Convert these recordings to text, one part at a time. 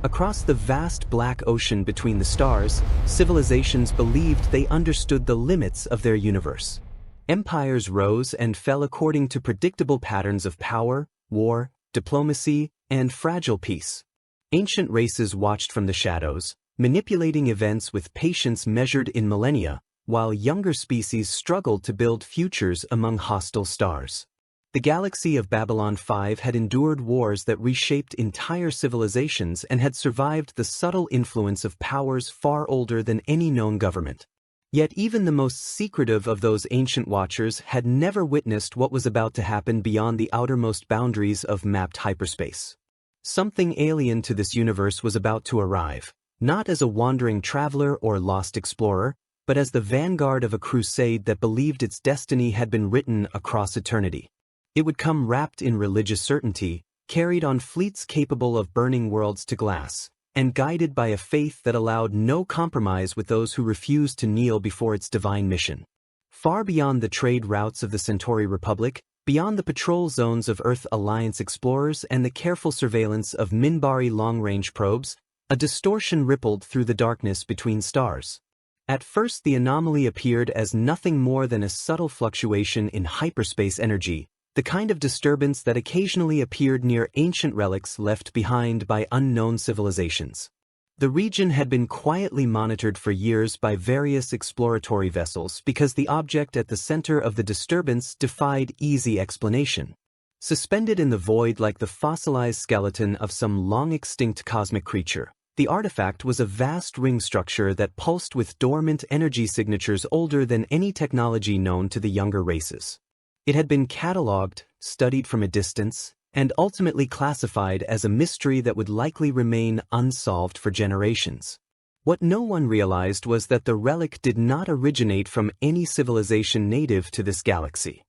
Across the vast black ocean between the stars, civilizations believed they understood the limits of their universe. Empires rose and fell according to predictable patterns of power, war, diplomacy, and fragile peace. Ancient races watched from the shadows, manipulating events with patience measured in millennia, while younger species struggled to build futures among hostile stars. The galaxy of Babylon 5 had endured wars that reshaped entire civilizations and had survived the subtle influence of powers far older than any known government. Yet even the most secretive of those ancient watchers had never witnessed what was about to happen beyond the outermost boundaries of mapped hyperspace. Something alien to this universe was about to arrive, not as a wandering traveler or lost explorer, but as the vanguard of a crusade that believed its destiny had been written across eternity. It would come wrapped in religious certainty, carried on fleets capable of burning worlds to glass, and guided by a faith that allowed no compromise with those who refused to kneel before its divine mission. Far beyond the trade routes of the Centauri Republic, beyond the patrol zones of Earth Alliance explorers and the careful surveillance of Minbari long-range probes, a distortion rippled through the darkness between stars. At first the anomaly appeared as nothing more than a subtle fluctuation in hyperspace energy, the kind of disturbance that occasionally appeared near ancient relics left behind by unknown civilizations. The region had been quietly monitored for years by various exploratory vessels because the object at the center of the disturbance defied easy explanation. Suspended in the void like the fossilized skeleton of some long-extinct cosmic creature, the artifact was a vast ring structure that pulsed with dormant energy signatures older than any technology known to the younger races. It had been catalogued, studied from a distance, and ultimately classified as a mystery that would likely remain unsolved for generations. What no one realized was that the relic did not originate from any civilization native to this galaxy.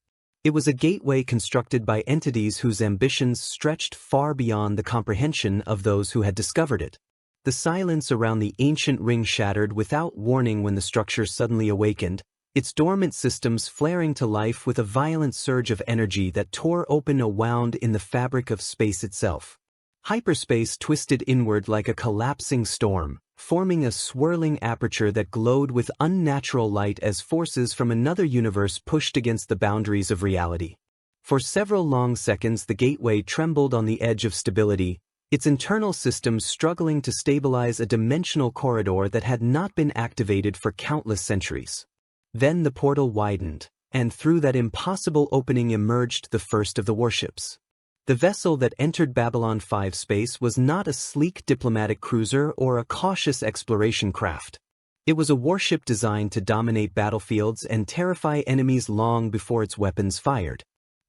It was a gateway constructed by entities whose ambitions stretched far beyond the comprehension of those who had discovered it. The silence around the ancient ring shattered without warning when the structure suddenly awakened, its dormant systems flaring to life with a violent surge of energy that tore open a wound in the fabric of space itself. Hyperspace twisted inward like a collapsing storm, forming a swirling aperture that glowed with unnatural light as forces from another universe pushed against the boundaries of reality. For several long seconds the gateway trembled on the edge of stability, its internal systems struggling to stabilize a dimensional corridor that had not been activated for countless centuries. Then the portal widened, and through that impossible opening emerged the first of the warships. The vessel that entered Babylon 5 space was not a sleek diplomatic cruiser or a cautious exploration craft. It was a warship designed to dominate battlefields and terrify enemies long before its weapons fired.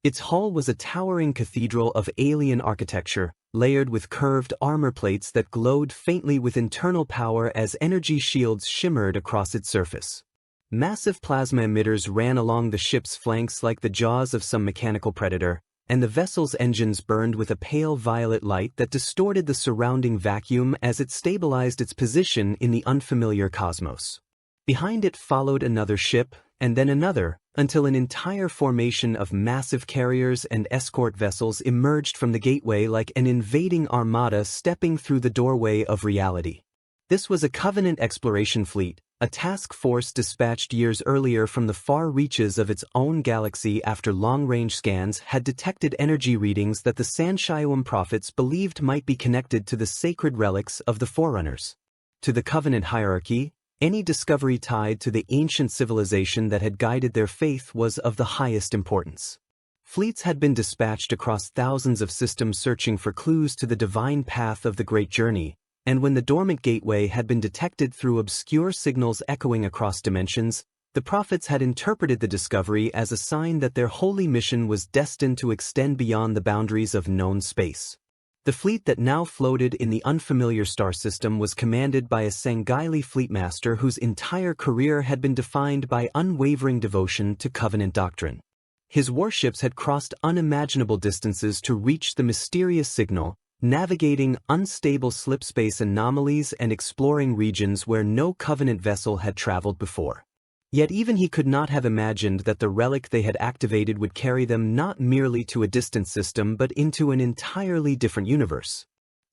Its hull was a towering cathedral of alien architecture, layered with curved armor plates that glowed faintly with internal power as energy shields shimmered across its surface. Massive plasma emitters ran along the ship's flanks like the jaws of some mechanical predator, and the vessel's engines burned with a pale violet light that distorted the surrounding vacuum as it stabilized its position in the unfamiliar cosmos. Behind it followed another ship, and then another, until an entire formation of massive carriers and escort vessels emerged from the gateway like an invading armada stepping through the doorway of reality. This was a Covenant exploration fleet, a task force dispatched years earlier from the far reaches of its own galaxy after long-range scans had detected energy readings that the Sanshiawam prophets believed might be connected to the sacred relics of the Forerunners. To the Covenant hierarchy, any discovery tied to the ancient civilization that had guided their faith was of the highest importance. Fleets had been dispatched across thousands of systems searching for clues to the divine path of the Great Journey, and when the dormant gateway had been detected through obscure signals echoing across dimensions, the prophets had interpreted the discovery as a sign that their holy mission was destined to extend beyond the boundaries of known space. The fleet that now floated in the unfamiliar star system was commanded by a Sanghaili fleetmaster whose entire career had been defined by unwavering devotion to Covenant doctrine. His warships had crossed unimaginable distances to reach the mysterious signal, navigating unstable slipspace anomalies and exploring regions where no Covenant vessel had traveled before. Yet even he could not have imagined that the relic they had activated would carry them not merely to a distant system but into an entirely different universe.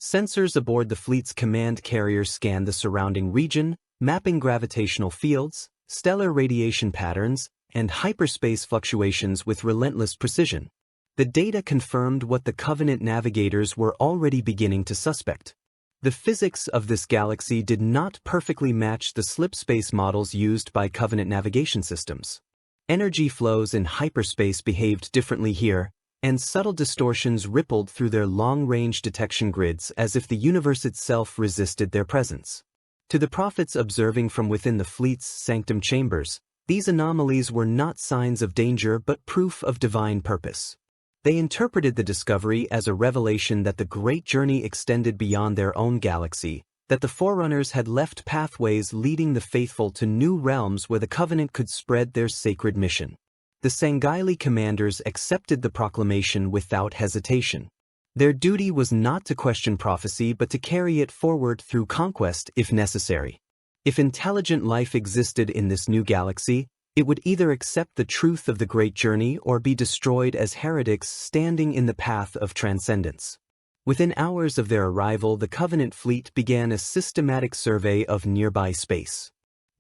Sensors aboard the fleet's command carrier scanned the surrounding region, mapping gravitational fields, stellar radiation patterns, and hyperspace fluctuations with relentless precision. The data confirmed what the Covenant navigators were already beginning to suspect. The physics of this galaxy did not perfectly match the slipspace models used by Covenant navigation systems. Energy flows in hyperspace behaved differently here, and subtle distortions rippled through their long-range detection grids as if the universe itself resisted their presence. To the prophets observing from within the fleet's sanctum chambers, these anomalies were not signs of danger but proof of divine purpose. They interpreted the discovery as a revelation that the great journey extended beyond their own galaxy, that the Forerunners had left pathways leading the faithful to new realms where the Covenant could spread their sacred mission. The Sanghaili commanders accepted the proclamation without hesitation. Their duty was not to question prophecy but to carry it forward through conquest if necessary. If intelligent life existed in this new galaxy, it would either accept the truth of the great journey or be destroyed as heretics standing in the path of transcendence. Within hours of their arrival, the Covenant fleet began a systematic survey of nearby space.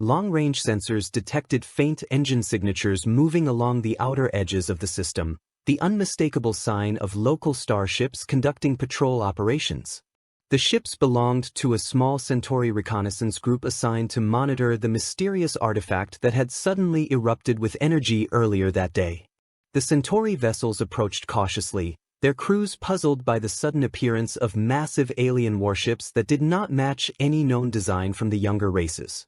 Long-range sensors detected faint engine signatures moving along the outer edges of the system, the unmistakable sign of local starships conducting patrol operations. The ships belonged to a small Centauri reconnaissance group assigned to monitor the mysterious artifact that had suddenly erupted with energy earlier that day. The Centauri vessels approached cautiously, their crews puzzled by the sudden appearance of massive alien warships that did not match any known design from the younger races.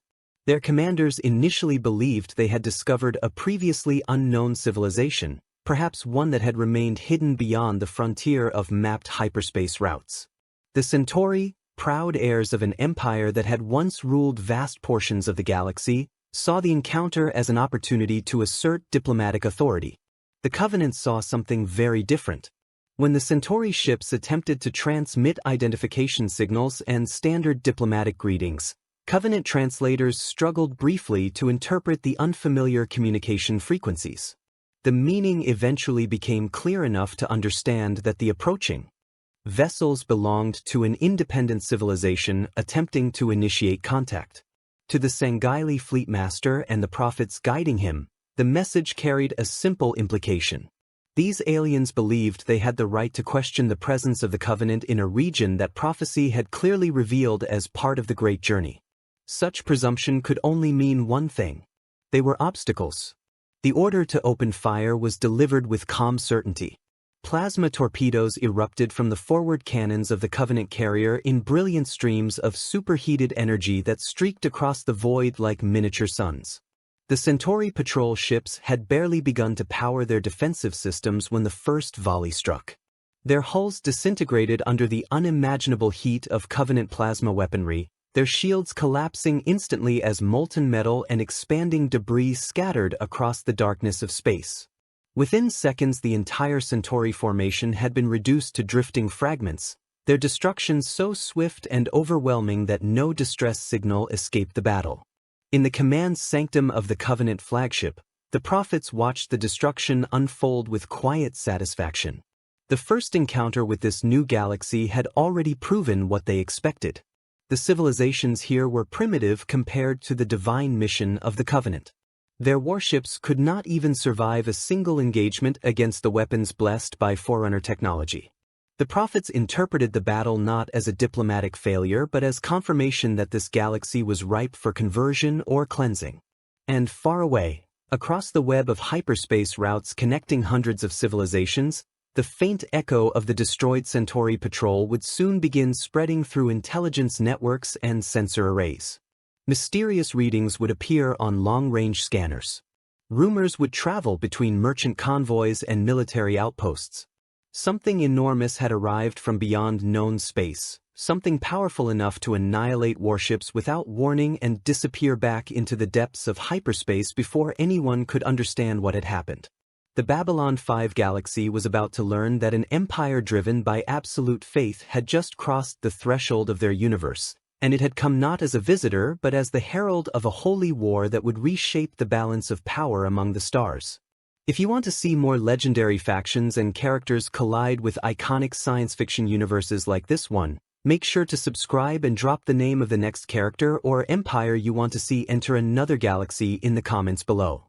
Their commanders initially believed they had discovered a previously unknown civilization, perhaps one that had remained hidden beyond the frontier of mapped hyperspace routes. The Centauri, proud heirs of an empire that had once ruled vast portions of the galaxy, saw the encounter as an opportunity to assert diplomatic authority. The Covenant saw something very different. When the Centauri ships attempted to transmit identification signals and standard diplomatic greetings, Covenant translators struggled briefly to interpret the unfamiliar communication frequencies. The meaning eventually became clear enough to understand that the approaching vessels belonged to an independent civilization attempting to initiate contact. To the Sanghaili fleet master and the prophets guiding him, the message carried a simple implication. These aliens believed they had the right to question the presence of the Covenant in a region that prophecy had clearly revealed as part of the Great Journey. Such presumption could only mean one thing. They were obstacles. The order to open fire was delivered with calm certainty. Plasma torpedoes erupted from the forward cannons of the Covenant carrier in brilliant streams of superheated energy that streaked across the void like miniature suns. The Centauri patrol ships had barely begun to power their defensive systems when the first volley struck. Their hulls disintegrated under the unimaginable heat of Covenant plasma weaponry, their shields collapsing instantly as molten metal and expanding debris scattered across the darkness of space. Within seconds, the entire Centauri formation had been reduced to drifting fragments, their destruction so swift and overwhelming that no distress signal escaped the battle. In the command sanctum of the Covenant flagship, the prophets watched the destruction unfold with quiet satisfaction. The first encounter with this new galaxy had already proven what they expected. The civilizations here were primitive compared to the divine mission of the Covenant. Their warships could not even survive a single engagement against the weapons blessed by Forerunner technology. The prophets interpreted the battle not as a diplomatic failure but as confirmation that this galaxy was ripe for conversion or cleansing. And far away, across the web of hyperspace routes connecting hundreds of civilizations, the faint echo of the destroyed Centauri patrol would soon begin spreading through intelligence networks and sensor arrays. Mysterious readings would appear on long-range scanners. Rumors would travel between merchant convoys and military outposts. Something enormous had arrived from beyond known space, something powerful enough to annihilate warships without warning and disappear back into the depths of hyperspace before anyone could understand what had happened. The Babylon 5 galaxy was about to learn that an empire driven by absolute faith had just crossed the threshold of their universe, and it had come not as a visitor but as the herald of a holy war that would reshape the balance of power among the stars. If you want to see more legendary factions and characters collide with iconic science fiction universes like this one, Make sure to subscribe and drop the name of the next character or empire you want to see enter another galaxy in the comments below.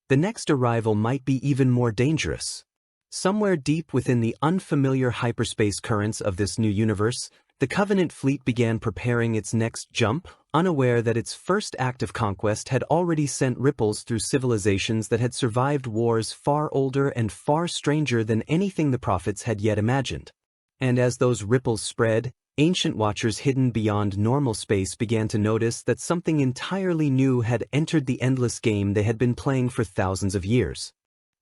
The next arrival might be even more dangerous. Somewhere deep within the unfamiliar hyperspace currents of this new universe, the Covenant fleet began preparing its next jump, unaware that its first act of conquest had already sent ripples through civilizations that had survived wars far older and far stranger than anything the prophets had yet imagined. And as those ripples spread, ancient watchers hidden beyond normal space began to notice that something entirely new had entered the endless game they had been playing for thousands of years.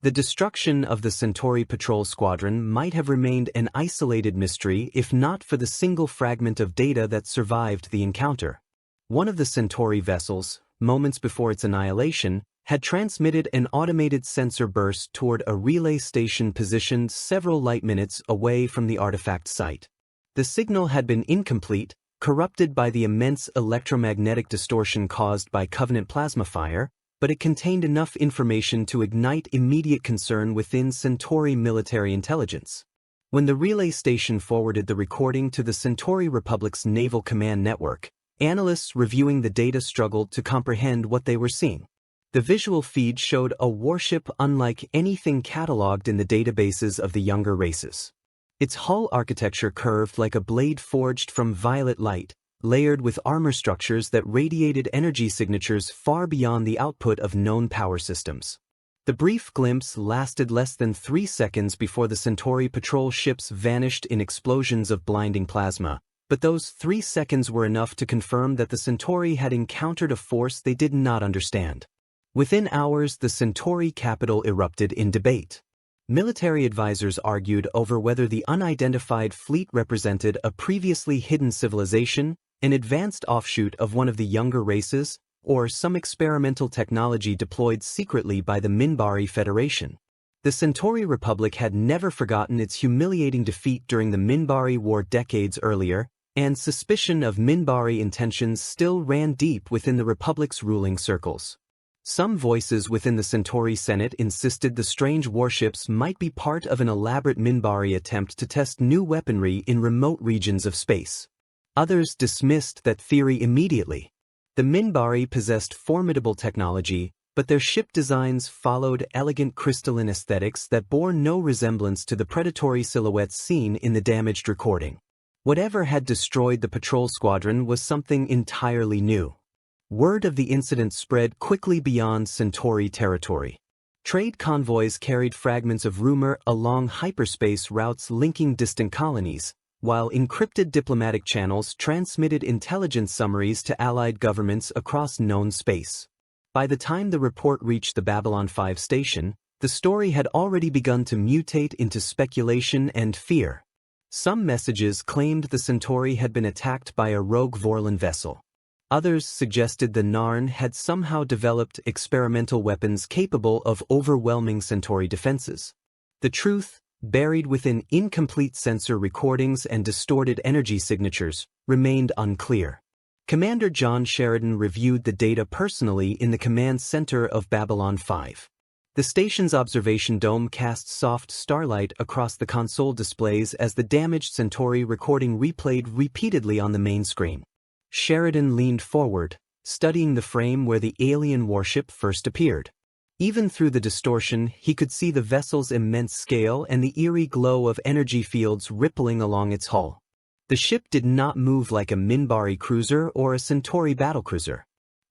The destruction of the Centauri Patrol Squadron might have remained an isolated mystery if not for the single fragment of data that survived the encounter. One of the Centauri vessels, moments before its annihilation, had transmitted an automated sensor burst toward a relay station positioned several light minutes away from the artifact site. The signal had been incomplete, corrupted by the immense electromagnetic distortion caused by Covenant plasma fire, but it contained enough information to ignite immediate concern within Centauri military intelligence. When the relay station forwarded the recording to the Centauri Republic's Naval Command Network, analysts reviewing the data struggled to comprehend what they were seeing. The visual feed showed a warship unlike anything catalogued in the databases of the younger races. Its hull architecture curved like a blade forged from violet light, layered with armor structures that radiated energy signatures far beyond the output of known power systems. The brief glimpse lasted less than 3 seconds before the Centauri patrol ships vanished in explosions of blinding plasma, but those 3 seconds were enough to confirm that the Centauri had encountered a force they did not understand. Within hours, the Centauri capital erupted in debate. Military advisors argued over whether the unidentified fleet represented a previously hidden civilization, an advanced offshoot of one of the younger races, or some experimental technology deployed secretly by the Minbari Federation. The Centauri Republic had never forgotten its humiliating defeat during the Minbari War decades earlier, and suspicion of Minbari intentions still ran deep within the Republic's ruling circles. Some voices within the Centauri Senate insisted the strange warships might be part of an elaborate Minbari attempt to test new weaponry in remote regions of space. Others dismissed that theory immediately. The Minbari possessed formidable technology, but their ship designs followed elegant crystalline aesthetics that bore no resemblance to the predatory silhouettes seen in the damaged recording. Whatever had destroyed the patrol squadron was something entirely new. Word of the incident spread quickly beyond Centauri territory. Trade convoys carried fragments of rumor along hyperspace routes linking distant colonies, while encrypted diplomatic channels transmitted intelligence summaries to allied governments across known space. By the time the report reached the Babylon 5 station, the story had already begun to mutate into speculation and fear. Some messages claimed the Centauri had been attacked by a rogue Vorlon vessel. Others suggested the Narn had somehow developed experimental weapons capable of overwhelming Centauri defenses. The truth, buried within incomplete sensor recordings and distorted energy signatures, remained unclear. Commander John Sheridan reviewed the data personally in the command center of Babylon 5. The station's observation dome cast soft starlight across the console displays as the damaged Centauri recording replayed repeatedly on the main screen. Sheridan leaned forward, studying the frame where the alien warship first appeared. Even through the distortion, he could see the vessel's immense scale and the eerie glow of energy fields rippling along its hull. The ship did not move like a Minbari cruiser or a Centauri battlecruiser.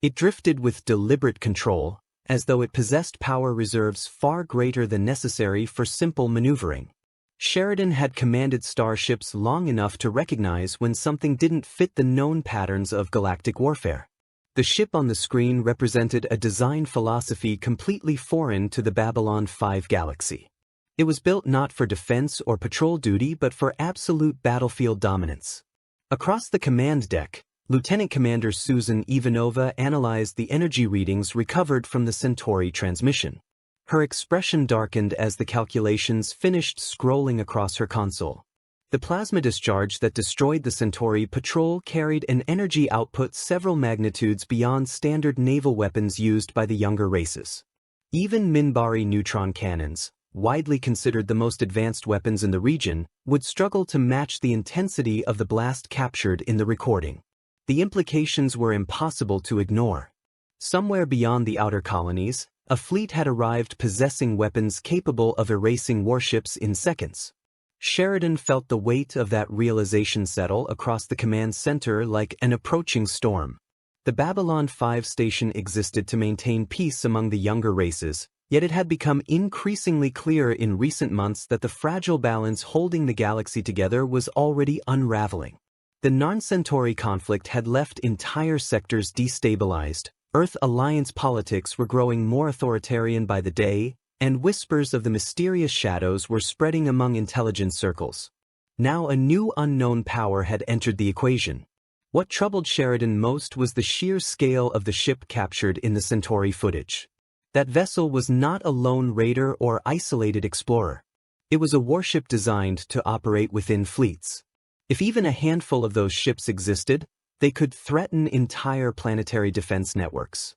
It drifted with deliberate control, as though it possessed power reserves far greater than necessary for simple maneuvering. Sheridan had commanded starships long enough to recognize when something didn't fit the known patterns of galactic warfare. The ship on the screen represented a design philosophy completely foreign to the Babylon 5 galaxy. It was built not for defense or patrol duty but for absolute battlefield dominance. Across the command deck, Lieutenant Commander Susan Ivanova analyzed the energy readings recovered from the Centauri transmission. Her expression darkened as the calculations finished scrolling across her console. The plasma discharge that destroyed the Centauri patrol carried an energy output several magnitudes beyond standard naval weapons used by the younger races. Even Minbari neutron cannons, widely considered the most advanced weapons in the region, would struggle to match the intensity of the blast captured in the recording. The implications were impossible to ignore. Somewhere beyond the outer colonies, a fleet had arrived possessing weapons capable of erasing warships in seconds. Sheridan felt the weight of that realization settle across the command center like an approaching storm. The Babylon 5 station existed to maintain peace among the younger races, yet it had become increasingly clear in recent months that the fragile balance holding the galaxy together was already unraveling. The Narn-Centauri conflict had left entire sectors destabilized, Earth alliance politics were growing more authoritarian by the day, and whispers of the mysterious shadows were spreading among intelligence circles. Now a new unknown power had entered the equation. What troubled Sheridan most was the sheer scale of the ship captured in the Centauri footage. That vessel was not a lone raider or isolated explorer. It was a warship designed to operate within fleets. If even a handful of those ships existed, they could threaten entire planetary defense networks.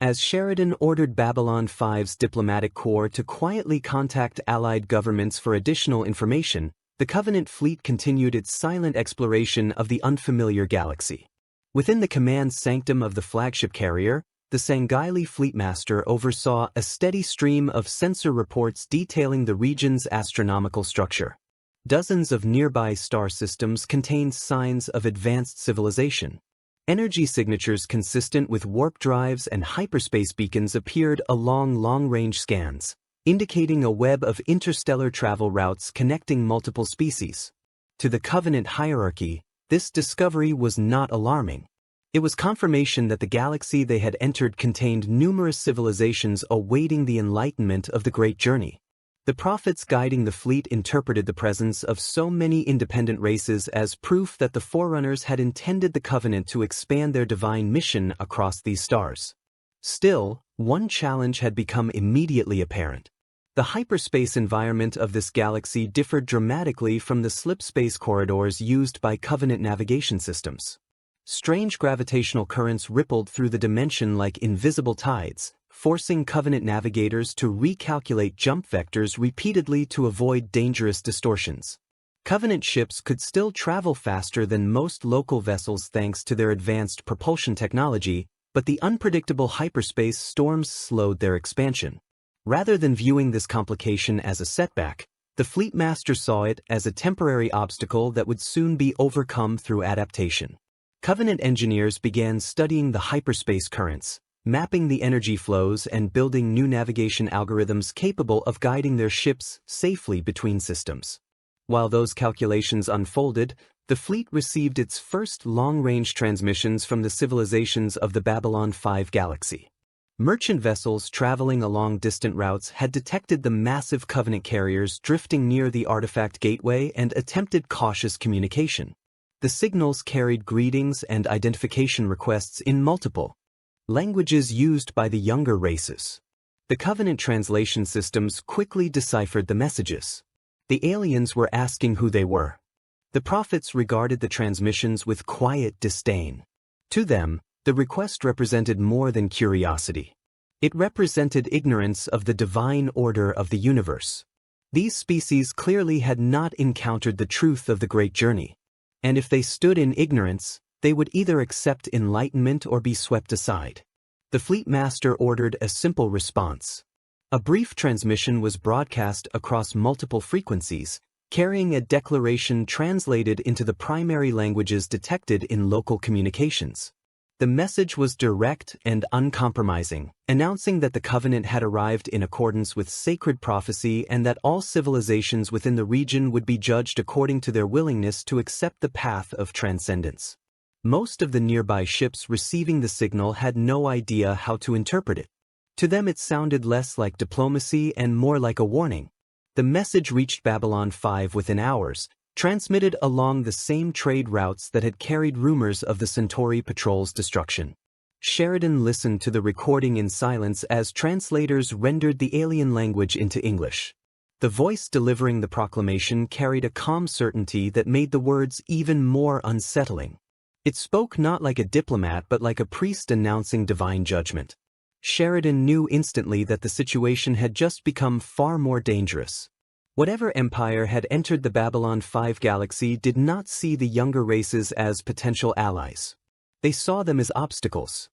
As Sheridan ordered Babylon 5's diplomatic corps to quietly contact allied governments for additional information, the Covenant fleet continued its silent exploration of the unfamiliar galaxy. Within the command sanctum of the flagship carrier, the Sanghaili Fleetmaster oversaw a steady stream of sensor reports detailing the region's astronomical structure. Dozens of nearby star systems contained signs of advanced civilization. Energy signatures consistent with warp drives and hyperspace beacons appeared along long-range scans, indicating a web of interstellar travel routes connecting multiple species. To the Covenant hierarchy, this discovery was not alarming. It was confirmation that the galaxy they had entered contained numerous civilizations awaiting the enlightenment of the Great Journey. The prophets guiding the fleet interpreted the presence of so many independent races as proof that the Forerunners had intended the Covenant to expand their divine mission across these stars. Still, one challenge had become immediately apparent. The hyperspace environment of this galaxy differed dramatically from the slipspace corridors used by Covenant navigation systems. Strange gravitational currents rippled through the dimension like invisible tides, forcing Covenant navigators to recalculate jump vectors repeatedly to avoid dangerous distortions. Covenant ships could still travel faster than most local vessels thanks to their advanced propulsion technology, but the unpredictable hyperspace storms slowed their expansion. Rather than viewing this complication as a setback, the Fleetmaster saw it as a temporary obstacle that would soon be overcome through adaptation. Covenant engineers began studying the hyperspace currents, mapping the energy flows and building new navigation algorithms capable of guiding their ships safely between systems. While those calculations unfolded, the fleet received its first long-range transmissions from the civilizations of the Babylon 5 galaxy. Merchant vessels traveling along distant routes had detected the massive Covenant carriers drifting near the artifact gateway and attempted cautious communication. The signals carried greetings and identification requests in multiple languages used by the younger races. The Covenant translation systems quickly deciphered the messages. The aliens were asking who they were. The prophets regarded the transmissions with quiet disdain. To them, the request represented more than curiosity. It represented ignorance of the divine order of the universe. These species clearly had not encountered the truth of the Great Journey. And if they stood in ignorance, they would either accept enlightenment or be swept aside. The Fleetmaster ordered a simple response. A brief transmission was broadcast across multiple frequencies, carrying a declaration translated into the primary languages detected in local communications. The message was direct and uncompromising, announcing that the Covenant had arrived in accordance with sacred prophecy and that all civilizations within the region would be judged according to their willingness to accept the path of transcendence. Most of the nearby ships receiving the signal had no idea how to interpret it. To them it sounded less like diplomacy and more like a warning. The message reached Babylon 5 within hours, transmitted along the same trade routes that had carried rumors of the Centauri patrol's destruction. Sheridan listened to the recording in silence as translators rendered the alien language into English. The voice delivering the proclamation carried a calm certainty that made the words even more unsettling. It spoke not like a diplomat but like a priest announcing divine judgment. Sheridan knew instantly that the situation had just become far more dangerous. Whatever empire had entered the Babylon 5 galaxy did not see the younger races as potential allies. They saw them as obstacles.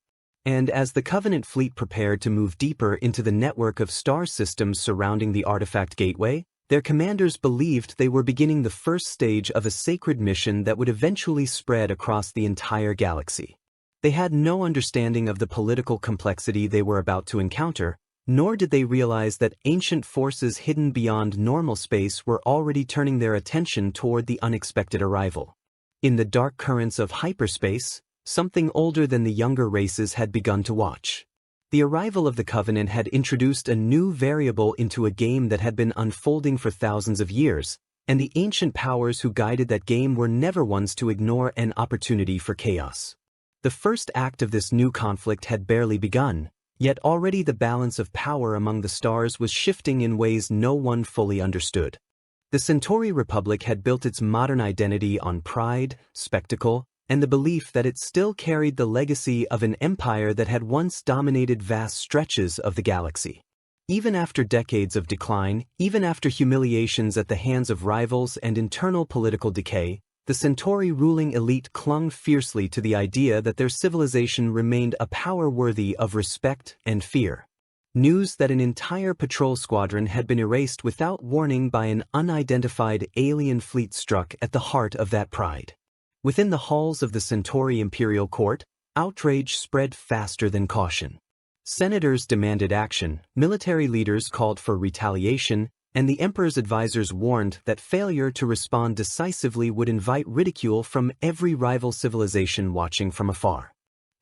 And as the Covenant fleet prepared to move deeper into the network of star systems surrounding the artifact gateway, their commanders believed they were beginning the first stage of a sacred mission that would eventually spread across the entire galaxy. They had no understanding of the political complexity they were about to encounter, nor did they realize that ancient forces hidden beyond normal space were already turning their attention toward the unexpected arrival. In the dark currents of hyperspace, something older than the younger races had begun to watch. The arrival of the Covenant had introduced a new variable into a game that had been unfolding for thousands of years, and the ancient powers who guided that game were never ones to ignore an opportunity for chaos. The first act of this new conflict had barely begun, yet already the balance of power among the stars was shifting in ways no one fully understood. The Centauri Republic had built its modern identity on pride, spectacle, and the belief that it still carried the legacy of an empire that had once dominated vast stretches of the galaxy. Even after decades of decline, even after humiliations at the hands of rivals and internal political decay, the Centauri ruling elite clung fiercely to the idea that their civilization remained a power worthy of respect and fear. News that an entire patrol squadron had been erased without warning by an unidentified alien fleet struck at the heart of that pride. Within the halls of the Centauri Imperial Court, outrage spread faster than caution. Senators demanded action, military leaders called for retaliation, and the Emperor's advisors warned that failure to respond decisively would invite ridicule from every rival civilization watching from afar.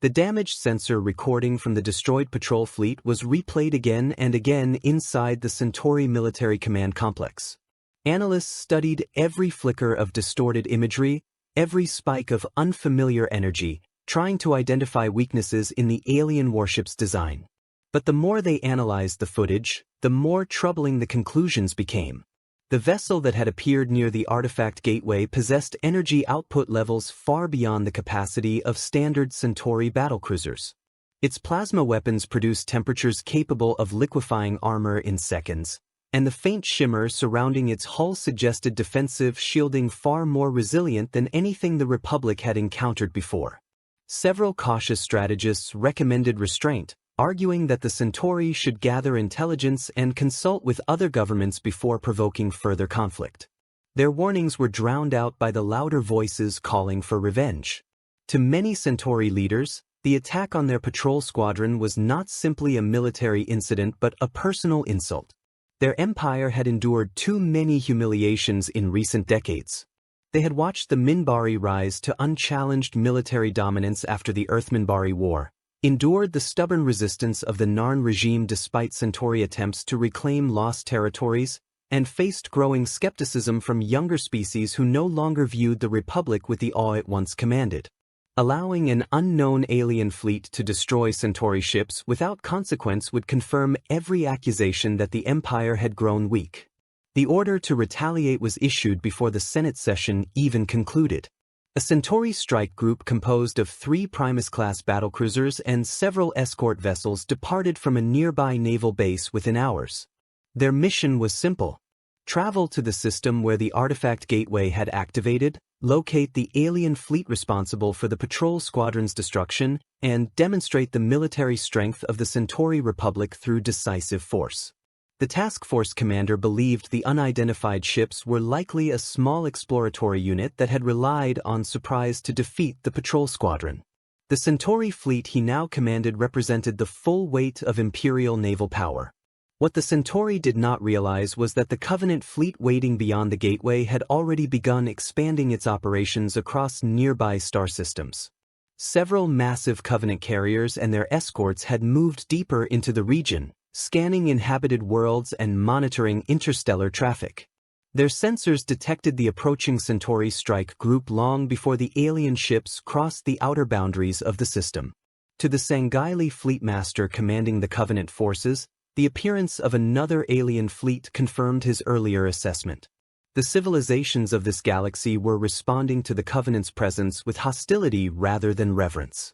The damaged sensor recording from the destroyed patrol fleet was replayed again and again inside the Centauri military command complex. Analysts studied every flicker of distorted imagery, every spike of unfamiliar energy, trying to identify weaknesses in the alien warship's design. But the more they analyzed the footage, the more troubling the conclusions became. The vessel that had appeared near the artifact gateway possessed energy output levels far beyond the capacity of standard Centauri battlecruisers. Its plasma weapons produced temperatures capable of liquefying armor in seconds, and the faint shimmer surrounding its hull suggested defensive shielding far more resilient than anything the Republic had encountered before. Several cautious strategists recommended restraint, arguing that the Centauri should gather intelligence and consult with other governments before provoking further conflict. Their warnings were drowned out by the louder voices calling for revenge. To many Centauri leaders, the attack on their patrol squadron was not simply a military incident but a personal insult. Their empire had endured too many humiliations in recent decades. They had watched the Minbari rise to unchallenged military dominance after the Earth-Minbari War, endured the stubborn resistance of the Narn Regime despite Centauri attempts to reclaim lost territories, and faced growing skepticism from younger species who no longer viewed the Republic with the awe it once commanded. Allowing an unknown alien fleet to destroy Centauri ships without consequence would confirm every accusation that the Empire had grown weak. The order to retaliate was issued before the Senate session even concluded. A Centauri strike group composed of 3 Primus-class battlecruisers and several escort vessels departed from a nearby naval base within hours. Their mission was simple: travel to the system where the artifact gateway had activated, locate the alien fleet responsible for the patrol squadron's destruction, and demonstrate the military strength of the Centauri Republic through decisive force. The task force commander believed the unidentified ships were likely a small exploratory unit that had relied on surprise to defeat the patrol squadron. The Centauri fleet he now commanded represented the full weight of Imperial naval power. What the Centauri did not realize was that the Covenant fleet waiting beyond the gateway had already begun expanding its operations across nearby star systems. Several massive Covenant carriers and their escorts had moved deeper into the region, scanning inhabited worlds and monitoring interstellar traffic. Their sensors detected the approaching Centauri strike group long before the alien ships crossed the outer boundaries of the system. To the Sanghaili fleet master commanding the Covenant forces, the appearance of another alien fleet confirmed his earlier assessment. The civilizations of this galaxy were responding to the Covenant's presence with hostility rather than reverence.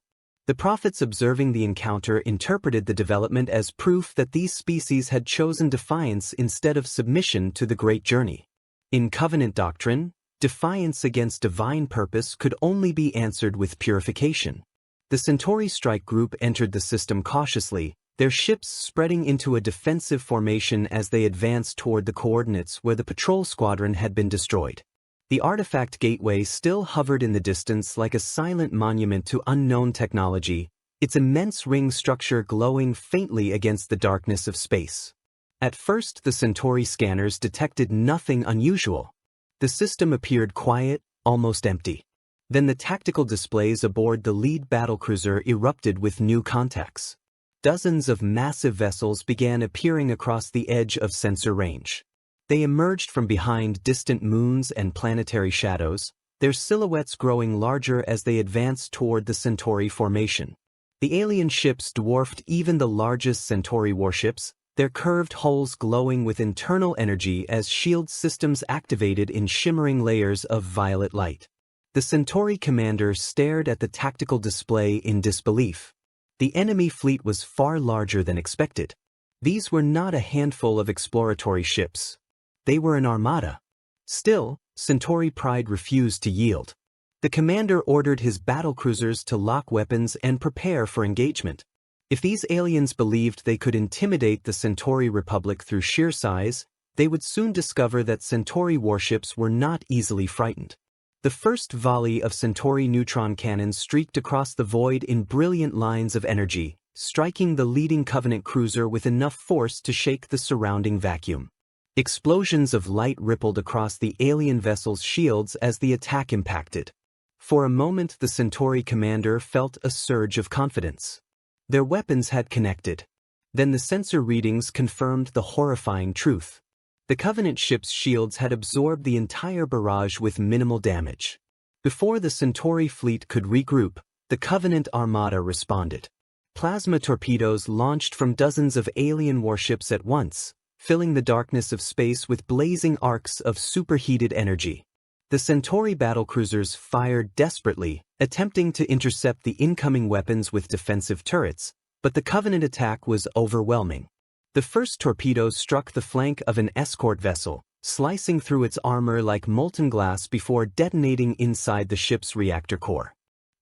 The prophets observing the encounter interpreted the development as proof that these species had chosen defiance instead of submission to the Great Journey. In Covenant doctrine, defiance against divine purpose could only be answered with purification. The Centauri strike group entered the system cautiously, their ships spreading into a defensive formation as they advanced toward the coordinates where the patrol squadron had been destroyed. The artifact gateway still hovered in the distance like a silent monument to unknown technology, its immense ring structure glowing faintly against the darkness of space. At first, the Centauri scanners detected nothing unusual. The system appeared quiet, almost empty. Then the tactical displays aboard the lead battlecruiser erupted with new contacts. Dozens of massive vessels began appearing across the edge of sensor range. They emerged from behind distant moons and planetary shadows, their silhouettes growing larger as they advanced toward the Centauri formation. The alien ships dwarfed even the largest Centauri warships, their curved hulls glowing with internal energy as shield systems activated in shimmering layers of violet light. The Centauri commander stared at the tactical display in disbelief. The enemy fleet was far larger than expected. These were not a handful of exploratory ships. They were an armada. Still, Centauri pride refused to yield. The commander ordered his battlecruisers to lock weapons and prepare for engagement. If these aliens believed they could intimidate the Centauri Republic through sheer size, they would soon discover that Centauri warships were not easily frightened. The first volley of Centauri neutron cannons streaked across the void in brilliant lines of energy, striking the leading Covenant cruiser with enough force to shake the surrounding vacuum. Explosions of light rippled across the alien vessel's shields as the attack impacted. For a moment, the Centauri commander felt a surge of confidence. Their weapons had connected. Then the sensor readings confirmed the horrifying truth. The Covenant ship's shields had absorbed the entire barrage with minimal damage. Before the Centauri fleet could regroup, the Covenant armada responded. Plasma torpedoes launched from dozens of alien warships at once, filling the darkness of space with blazing arcs of superheated energy. The Centauri battlecruisers fired desperately, attempting to intercept the incoming weapons with defensive turrets, but the Covenant attack was overwhelming. The first torpedoes struck the flank of an escort vessel, slicing through its armor like molten glass before detonating inside the ship's reactor core.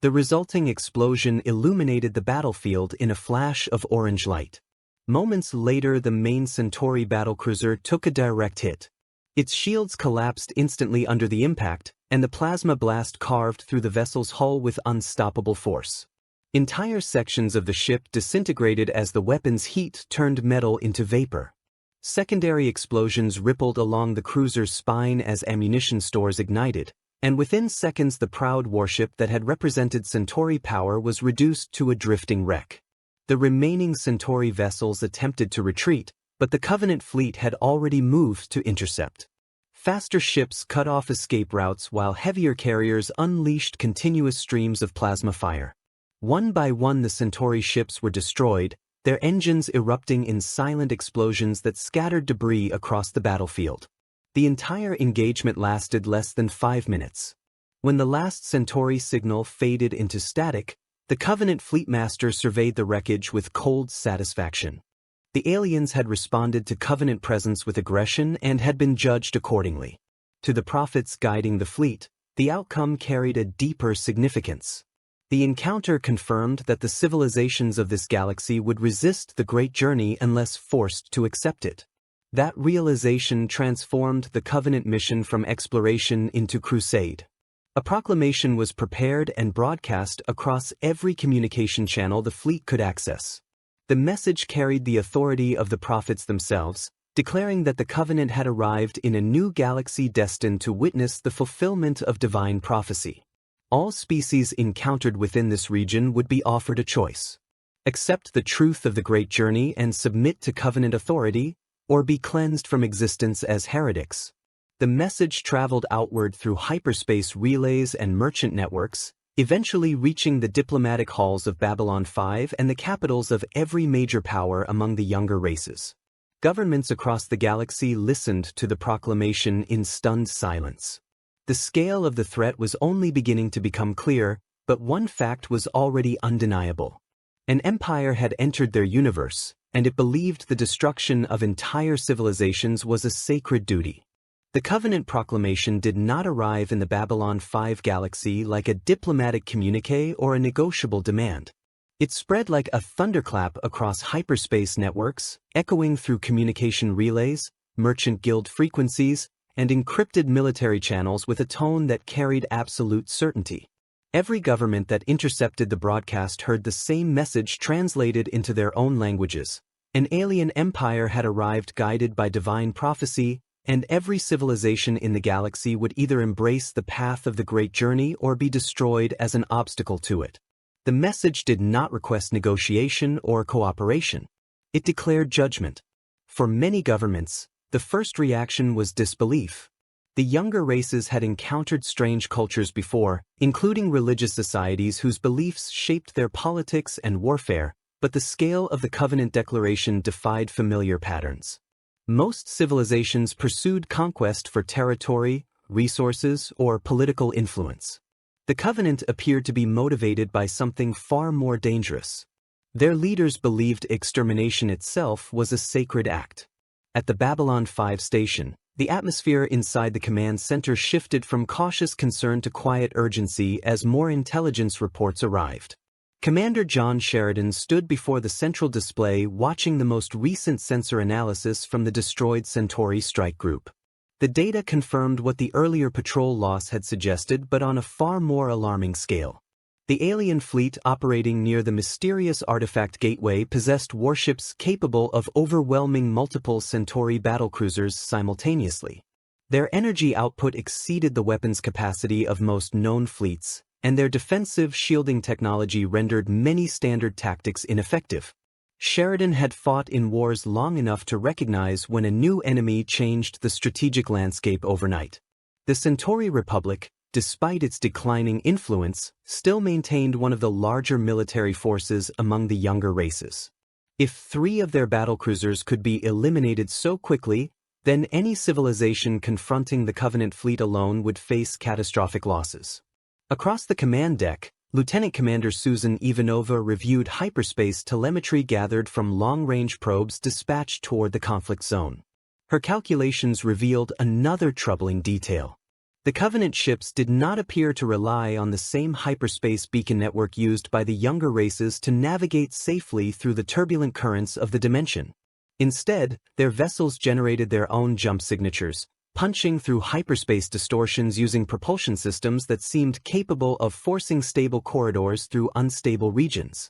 The resulting explosion illuminated the battlefield in a flash of orange light. Moments later, the main Centauri battlecruiser took a direct hit. Its shields collapsed instantly under the impact, and the plasma blast carved through the vessel's hull with unstoppable force. Entire sections of the ship disintegrated as the weapon's heat turned metal into vapor. Secondary explosions rippled along the cruiser's spine as ammunition stores ignited, and within seconds the proud warship that had represented Centauri power was reduced to a drifting wreck. The remaining Centauri vessels attempted to retreat, but the Covenant fleet had already moved to intercept. Faster ships cut off escape routes while heavier carriers unleashed continuous streams of plasma fire. One by one the Centauri ships were destroyed, their engines erupting in silent explosions that scattered debris across the battlefield. The entire engagement lasted less than 5 minutes. When the last Centauri signal faded into static, the Covenant fleetmaster surveyed the wreckage with cold satisfaction. The aliens had responded to Covenant presence with aggression and had been judged accordingly. To the prophets guiding the fleet, the outcome carried a deeper significance. The encounter confirmed that the civilizations of this galaxy would resist the Great Journey unless forced to accept it. That realization transformed the Covenant mission from exploration into crusade. A proclamation was prepared and broadcast across every communication channel the fleet could access. The message carried the authority of the prophets themselves, declaring that the Covenant had arrived in a new galaxy destined to witness the fulfillment of divine prophecy. All species encountered within this region would be offered a choice: accept the truth of the Great Journey and submit to Covenant authority, or be cleansed from existence as heretics. The message traveled outward through hyperspace relays and merchant networks, eventually reaching the diplomatic halls of Babylon 5 and the capitals of every major power among the younger races. Governments across the galaxy listened to the proclamation in stunned silence. The scale of the threat was only beginning to become clear, But one fact was already undeniable. An empire had entered their universe, and it believed the destruction of entire civilizations was a sacred duty. The Covenant Proclamation did not arrive in the Babylon 5 galaxy like a diplomatic communique or a negotiable demand. It spread like a thunderclap across hyperspace networks, echoing through communication relays, merchant guild frequencies, and encrypted military channels with a tone that carried absolute certainty. Every government that intercepted the broadcast heard the same message translated into their own languages. An alien empire had arrived guided by divine prophecy, and every civilization in the galaxy would either embrace the path of the Great Journey or be destroyed as an obstacle to it. The message did not request negotiation or cooperation. It declared judgment. For many governments, the first reaction was disbelief. The younger races had encountered strange cultures before, including religious societies whose beliefs shaped their politics and warfare, but the scale of the Covenant Declaration defied familiar patterns. Most civilizations pursued conquest for territory, resources, or political influence. The Covenant appeared to be motivated by something far more dangerous. Their leaders believed extermination itself was a sacred act. At the Babylon 5 station, the atmosphere inside the command center shifted from cautious concern to quiet urgency as more intelligence reports arrived. Commander John Sheridan stood before the central display watching the most recent sensor analysis from the destroyed Centauri strike group. The data confirmed what the earlier patrol loss had suggested, but on a far more alarming scale. The alien fleet operating near the mysterious artifact gateway possessed warships capable of overwhelming multiple Centauri battlecruisers simultaneously. Their energy output exceeded the weapons capacity of most known fleets, and their defensive shielding technology rendered many standard tactics ineffective. Sheridan had fought in wars long enough to recognize when a new enemy changed the strategic landscape overnight. The Centauri Republic, despite its declining influence, still maintained one of the larger military forces among the younger races. If 3 of their battlecruisers could be eliminated so quickly, then any civilization confronting the Covenant fleet alone would face catastrophic losses. Across the command deck, Lieutenant Commander Susan Ivanova reviewed hyperspace telemetry gathered from long-range probes dispatched toward the conflict zone. Her calculations revealed another troubling detail. The Covenant ships did not appear to rely on the same hyperspace beacon network used by the younger races to navigate safely through the turbulent currents of the dimension. Instead, their vessels generated their own jump signatures, punching through hyperspace distortions using propulsion systems that seemed capable of forcing stable corridors through unstable regions.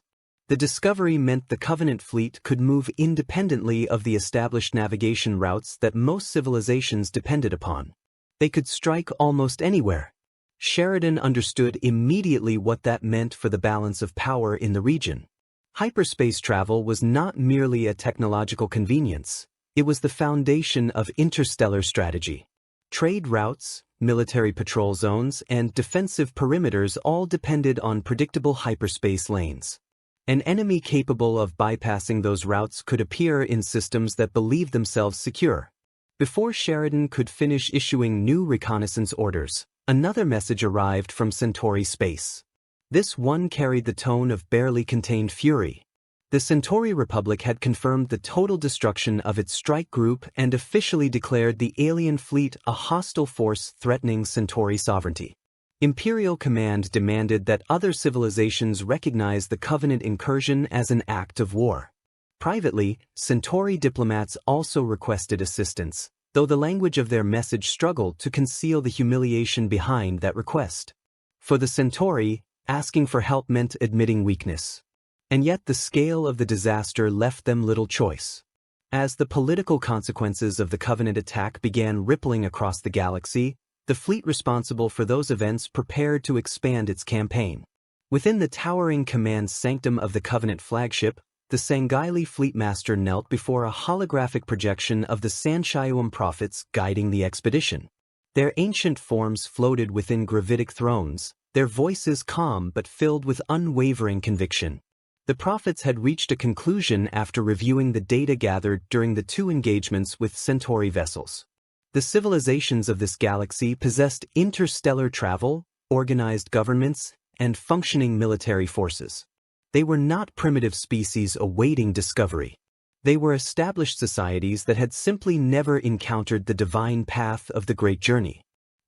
The discovery meant the Covenant fleet could move independently of the established navigation routes that most civilizations depended upon. They could strike almost anywhere. Sheridan understood immediately what that meant for the balance of power in the region. Hyperspace travel was not merely a technological convenience, it was the foundation of interstellar strategy. Trade routes, military patrol zones, and defensive perimeters all depended on predictable hyperspace lanes. An enemy capable of bypassing those routes could appear in systems that believed themselves secure. Before Sheridan could finish issuing new reconnaissance orders, another message arrived from Centauri space. This one carried the tone of barely contained fury. The Centauri Republic had confirmed the total destruction of its strike group and officially declared the alien fleet a hostile force threatening Centauri sovereignty. Imperial Command demanded that other civilizations recognize the Covenant incursion as an act of war. Privately, Centauri diplomats also requested assistance, though the language of their message struggled to conceal the humiliation behind that request. For the Centauri, asking for help meant admitting weakness. And yet the scale of the disaster left them little choice. As the political consequences of the Covenant attack began rippling across the galaxy, the fleet responsible for those events prepared to expand its campaign. Within the towering command sanctum of the Covenant flagship, the Sanghaili Fleetmaster knelt before a holographic projection of the Sanshayuam prophets guiding the expedition. Their ancient forms floated within gravitic thrones, their voices calm but filled with unwavering conviction. The prophets had reached a conclusion after reviewing the data gathered during the 2 engagements with Centauri vessels. The civilizations of this galaxy possessed interstellar travel, organized governments, and functioning military forces. They were not primitive species awaiting discovery. They were established societies that had simply never encountered the divine path of the Great Journey.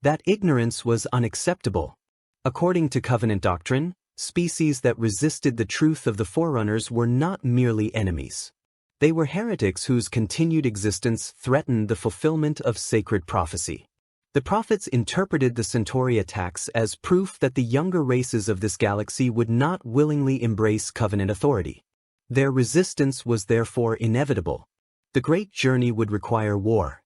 That ignorance was unacceptable. According to Covenant doctrine, species that resisted the truth of the Forerunners were not merely enemies. They were heretics whose continued existence threatened the fulfillment of sacred prophecy. The prophets interpreted the Centauri attacks as proof that the younger races of this galaxy would not willingly embrace Covenant authority. Their resistance was therefore inevitable. The Great Journey would require war.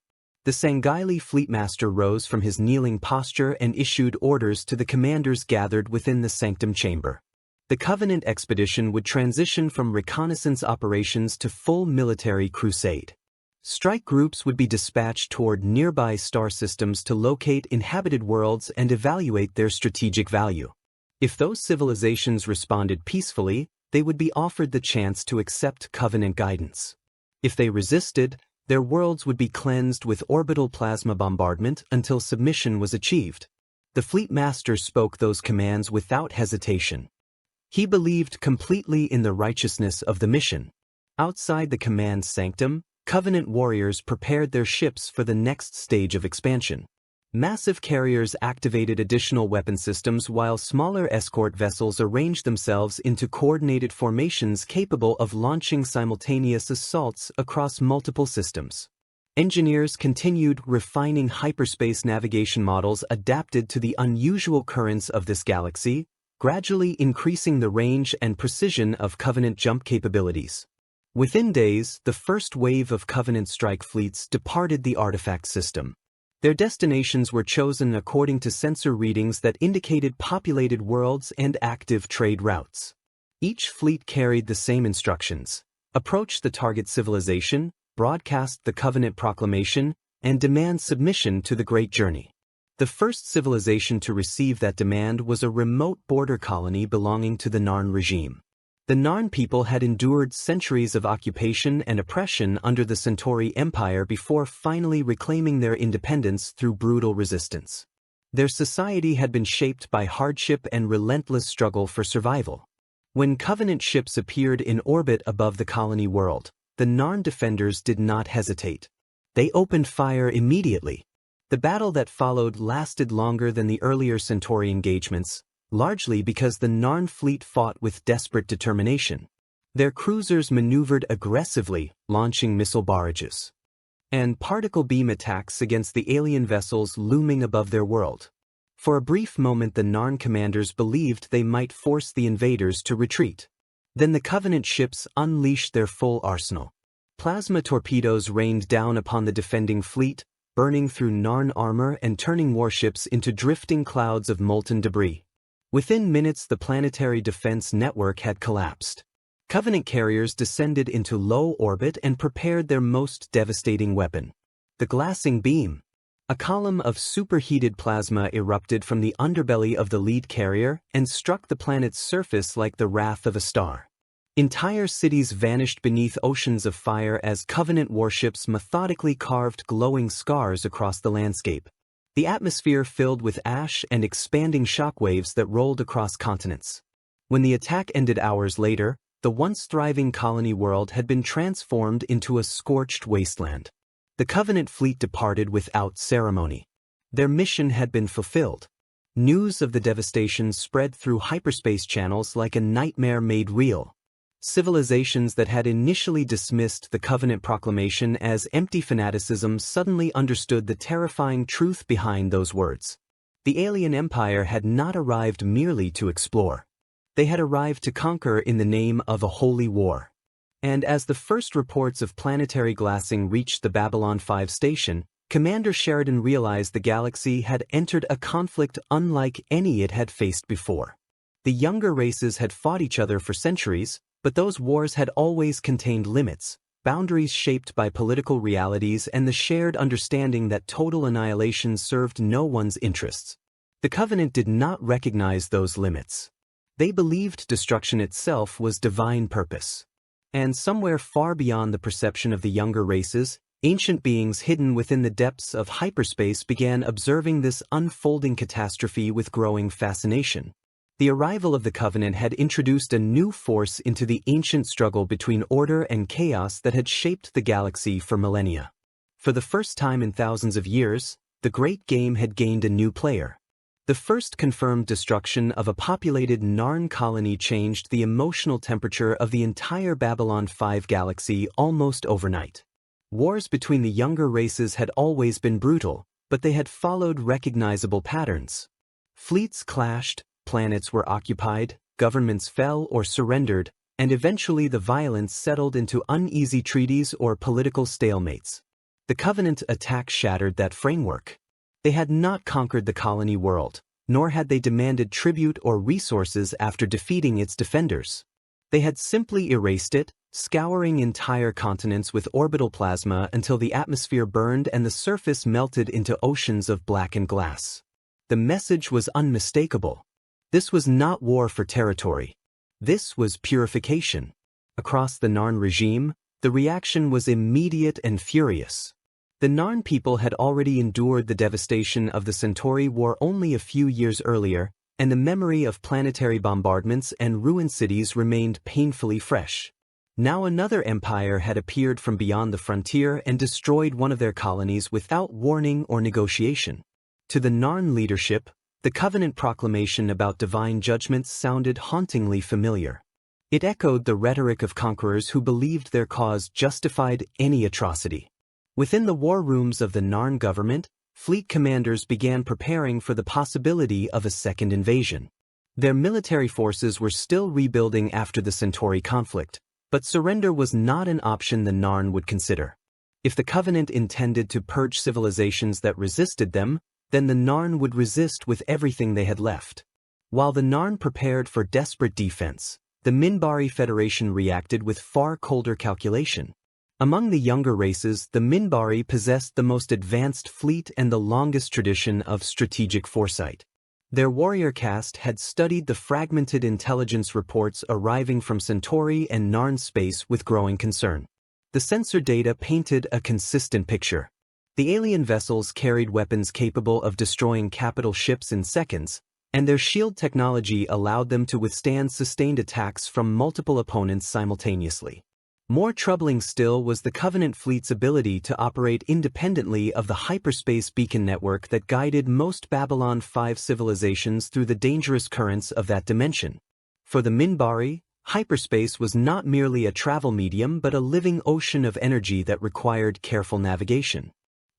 The Sanghaili Fleetmaster rose from his kneeling posture and issued orders to the commanders gathered within the Sanctum Chamber. The Covenant expedition would transition from reconnaissance operations to full military crusade. Strike groups would be dispatched toward nearby star systems to locate inhabited worlds and evaluate their strategic value. If those civilizations responded peacefully, they would be offered the chance to accept Covenant guidance. If they resisted, their worlds would be cleansed with orbital plasma bombardment until submission was achieved. The Fleet Master spoke those commands without hesitation. He believed completely in the righteousness of the mission. Outside the command sanctum, Covenant warriors prepared their ships for the next stage of expansion. Massive carriers activated additional weapon systems while smaller escort vessels arranged themselves into coordinated formations capable of launching simultaneous assaults across multiple systems. Engineers continued refining hyperspace navigation models adapted to the unusual currents of this galaxy, gradually increasing the range and precision of Covenant jump capabilities. Within days, the first wave of Covenant strike fleets departed the artifact system. Their destinations were chosen according to sensor readings that indicated populated worlds and active trade routes. Each fleet carried the same instructions: approach the target civilization, broadcast the Covenant proclamation, and demand submission to the Great Journey. The first civilization to receive that demand was a remote border colony belonging to the Narn Regime. The Narn people had endured centuries of occupation and oppression under the Centauri Empire before finally reclaiming their independence through brutal resistance. Their society had been shaped by hardship and relentless struggle for survival. When Covenant ships appeared in orbit above the colony world, the Narn defenders did not hesitate. They opened fire immediately. The battle that followed lasted longer than the earlier Centauri engagements, largely because the Narn fleet fought with desperate determination. Their cruisers maneuvered aggressively, launching missile barrages and particle beam attacks against the alien vessels looming above their world. For a brief moment, the Narn commanders believed they might force the invaders to retreat. Then the Covenant ships unleashed their full arsenal. Plasma torpedoes rained down upon the defending fleet, burning through Narn armor and turning warships into drifting clouds of molten debris. Within minutes, the planetary defense network had collapsed. Covenant carriers descended into low orbit and prepared their most devastating weapon: the glassing beam. A column of superheated plasma erupted from the underbelly of the lead carrier and struck the planet's surface like the wrath of a star. Entire cities vanished beneath oceans of fire as Covenant warships methodically carved glowing scars across the landscape. The atmosphere filled with ash and expanding shockwaves that rolled across continents. When the attack ended hours later, the once thriving colony world had been transformed into a scorched wasteland. The Covenant fleet departed without ceremony. Their mission had been fulfilled. News of the devastation spread through hyperspace channels like a nightmare made real. Civilizations that had initially dismissed the Covenant proclamation as empty fanaticism suddenly understood the terrifying truth behind those words. The alien empire had not arrived merely to explore. They had arrived to conquer in the name of a holy war. And as the first reports of planetary glassing reached the Babylon 5 station, Commander Sheridan realized the galaxy had entered a conflict unlike any it had faced before. The younger races had fought each other for centuries, but those wars had always contained limits, boundaries shaped by political realities and the shared understanding that total annihilation served no one's interests. The Covenant did not recognize those limits. They believed destruction itself was divine purpose. And somewhere far beyond the perception of the younger races, ancient beings hidden within the depths of hyperspace began observing this unfolding catastrophe with growing fascination. The arrival of the Covenant had introduced a new force into the ancient struggle between order and chaos that had shaped the galaxy for millennia. For the first time in thousands of years, the Great Game had gained a new player. The first confirmed destruction of a populated Narn colony changed the emotional temperature of the entire Babylon 5 galaxy almost overnight. Wars between the younger races had always been brutal, but they had followed recognizable patterns. Fleets clashed, planets were occupied, governments fell or surrendered, and eventually the violence settled into uneasy treaties or political stalemates. The Covenant attack shattered that framework. They had not conquered the colony world, nor had they demanded tribute or resources after defeating its defenders. They had simply erased it, scouring entire continents with orbital plasma until the atmosphere burned and the surface melted into oceans of blackened glass. The message was unmistakable. This was not war for territory. This was purification. Across the Narn regime, the reaction was immediate and furious. The Narn people had already endured the devastation of the Centauri War only a few years earlier, and the memory of planetary bombardments and ruined cities remained painfully fresh. Now another empire had appeared from beyond the frontier and destroyed one of their colonies without warning or negotiation. To the Narn leadership, the Covenant proclamation about divine judgments sounded hauntingly familiar. It echoed the rhetoric of conquerors who believed their cause justified any atrocity. Within the war rooms of the Narn government, fleet commanders began preparing for the possibility of a second invasion. Their military forces were still rebuilding after the Centauri conflict, but surrender was not an option the Narn would consider. If the Covenant intended to purge civilizations that resisted them, then the Narn would resist with everything they had left. While the Narn prepared for desperate defense, the Minbari Federation reacted with far colder calculation. Among the younger races, the Minbari possessed the most advanced fleet and the longest tradition of strategic foresight. Their warrior caste had studied the fragmented intelligence reports arriving from Centauri and Narn space with growing concern. The sensor data painted a consistent picture. The alien vessels carried weapons capable of destroying capital ships in seconds, and their shield technology allowed them to withstand sustained attacks from multiple opponents simultaneously. More troubling still was the Covenant fleet's ability to operate independently of the hyperspace beacon network that guided most Babylon 5 civilizations through the dangerous currents of that dimension. For the Minbari, hyperspace was not merely a travel medium but a living ocean of energy that required careful navigation.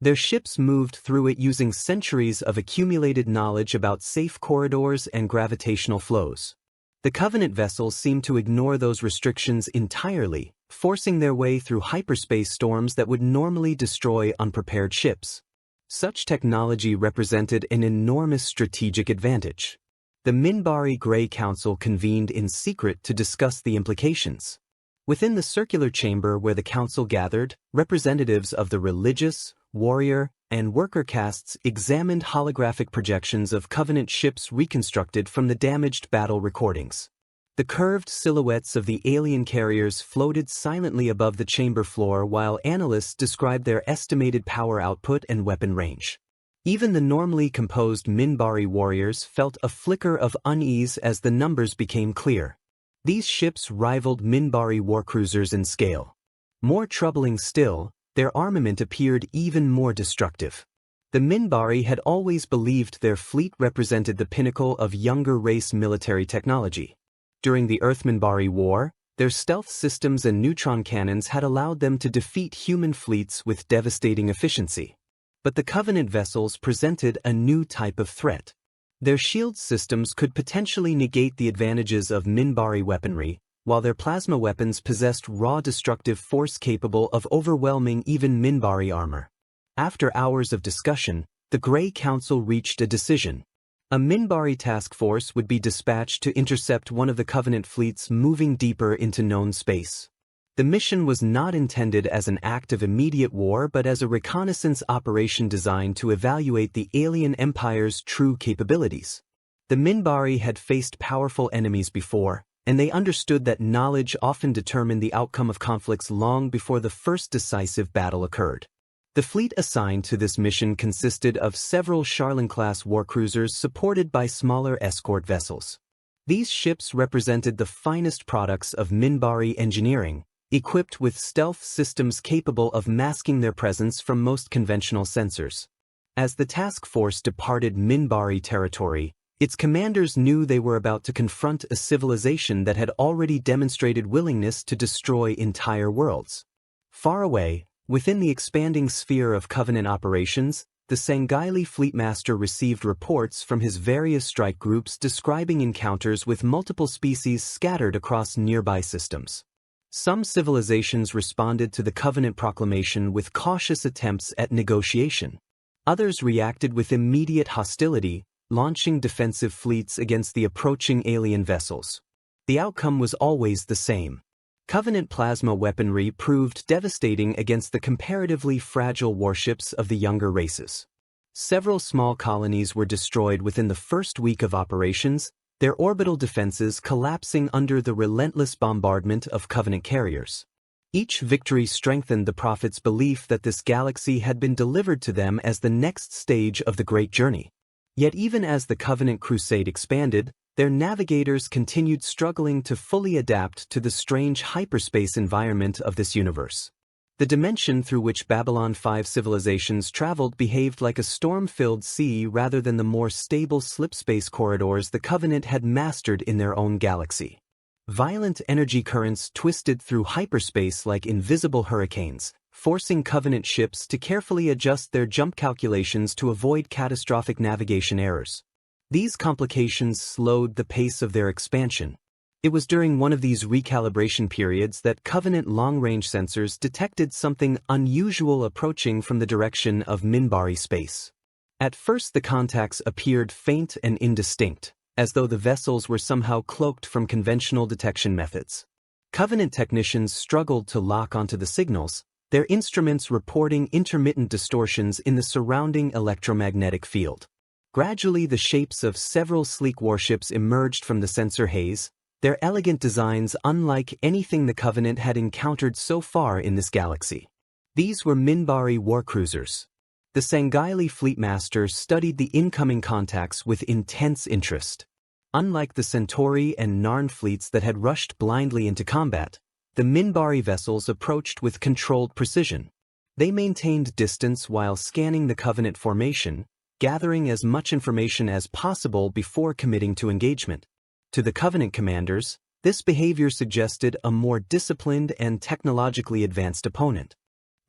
Their ships moved through it using centuries of accumulated knowledge about safe corridors and gravitational flows. The Covenant vessels seemed to ignore those restrictions entirely, forcing their way through hyperspace storms that would normally destroy unprepared ships. Such technology represented an enormous strategic advantage. The Minbari Grey Council convened in secret to discuss the implications. Within the circular chamber where the council gathered, representatives of the religious, warrior, and worker castes examined holographic projections of Covenant ships reconstructed from the damaged battle recordings. The curved silhouettes of the alien carriers floated silently above the chamber floor while analysts described their estimated power output and weapon range. Even the normally composed Minbari warriors felt a flicker of unease as the numbers became clear. These ships rivaled Minbari warcruisers in scale. More troubling still, their armament appeared even more destructive. The Minbari had always believed their fleet represented the pinnacle of younger race military technology. During the Earth-Minbari War, their stealth systems and neutron cannons had allowed them to defeat human fleets with devastating efficiency. But the Covenant vessels presented a new type of threat. Their shield systems could potentially negate the advantages of Minbari weaponry, while their plasma weapons possessed raw destructive force capable of overwhelming even Minbari armor. After hours of discussion, the Grey Council reached a decision. A Minbari task force would be dispatched to intercept one of the Covenant fleets moving deeper into known space. The mission was not intended as an act of immediate war but as a reconnaissance operation designed to evaluate the alien empire's true capabilities. The Minbari had faced powerful enemies before, and they understood that knowledge often determined the outcome of conflicts long before the first decisive battle occurred. The fleet assigned to this mission consisted of several Sheridan-class warcruisers supported by smaller escort vessels. These ships represented the finest products of Minbari engineering, equipped with stealth systems capable of masking their presence from most conventional sensors. As the task force departed Minbari territory, its commanders knew they were about to confront a civilization that had already demonstrated willingness to destroy entire worlds. Far away, within the expanding sphere of Covenant operations, the Sanghaili Fleetmaster received reports from his various strike groups describing encounters with multiple species scattered across nearby systems. Some civilizations responded to the Covenant proclamation with cautious attempts at negotiation. Others reacted with immediate hostility, launching defensive fleets against the approaching alien vessels. The outcome was always the same. Covenant plasma weaponry proved devastating against the comparatively fragile warships of the younger races. Several small colonies were destroyed within the first week of operations, their orbital defenses collapsing under the relentless bombardment of Covenant carriers. Each victory strengthened the Prophet's belief that this galaxy had been delivered to them as the next stage of the Great Journey. Yet even as the Covenant crusade expanded, their navigators continued struggling to fully adapt to the strange hyperspace environment of this universe. The dimension through which Babylon 5 civilizations traveled behaved like a storm-filled sea rather than the more stable slipspace corridors the Covenant had mastered in their own galaxy. Violent energy currents twisted through hyperspace like invisible hurricanes, forcing Covenant ships to carefully adjust their jump calculations to avoid catastrophic navigation errors. These complications slowed the pace of their expansion. It was during one of these recalibration periods that Covenant long-range sensors detected something unusual approaching from the direction of Minbari space. At first the contacts appeared faint and indistinct, as though the vessels were somehow cloaked from conventional detection methods. Covenant technicians struggled to lock onto the signals, their instruments reporting intermittent distortions in the surrounding electromagnetic field. Gradually the shapes of several sleek warships emerged from the sensor haze, their elegant designs unlike anything the Covenant had encountered so far in this galaxy. These were Minbari warcruisers. The Sanghaili Fleetmaster studied the incoming contacts with intense interest. Unlike the Centauri and Narn fleets that had rushed blindly into combat, the Minbari vessels approached with controlled precision. They maintained distance while scanning the Covenant formation, gathering as much information as possible before committing to engagement. To the Covenant commanders, this behavior suggested a more disciplined and technologically advanced opponent.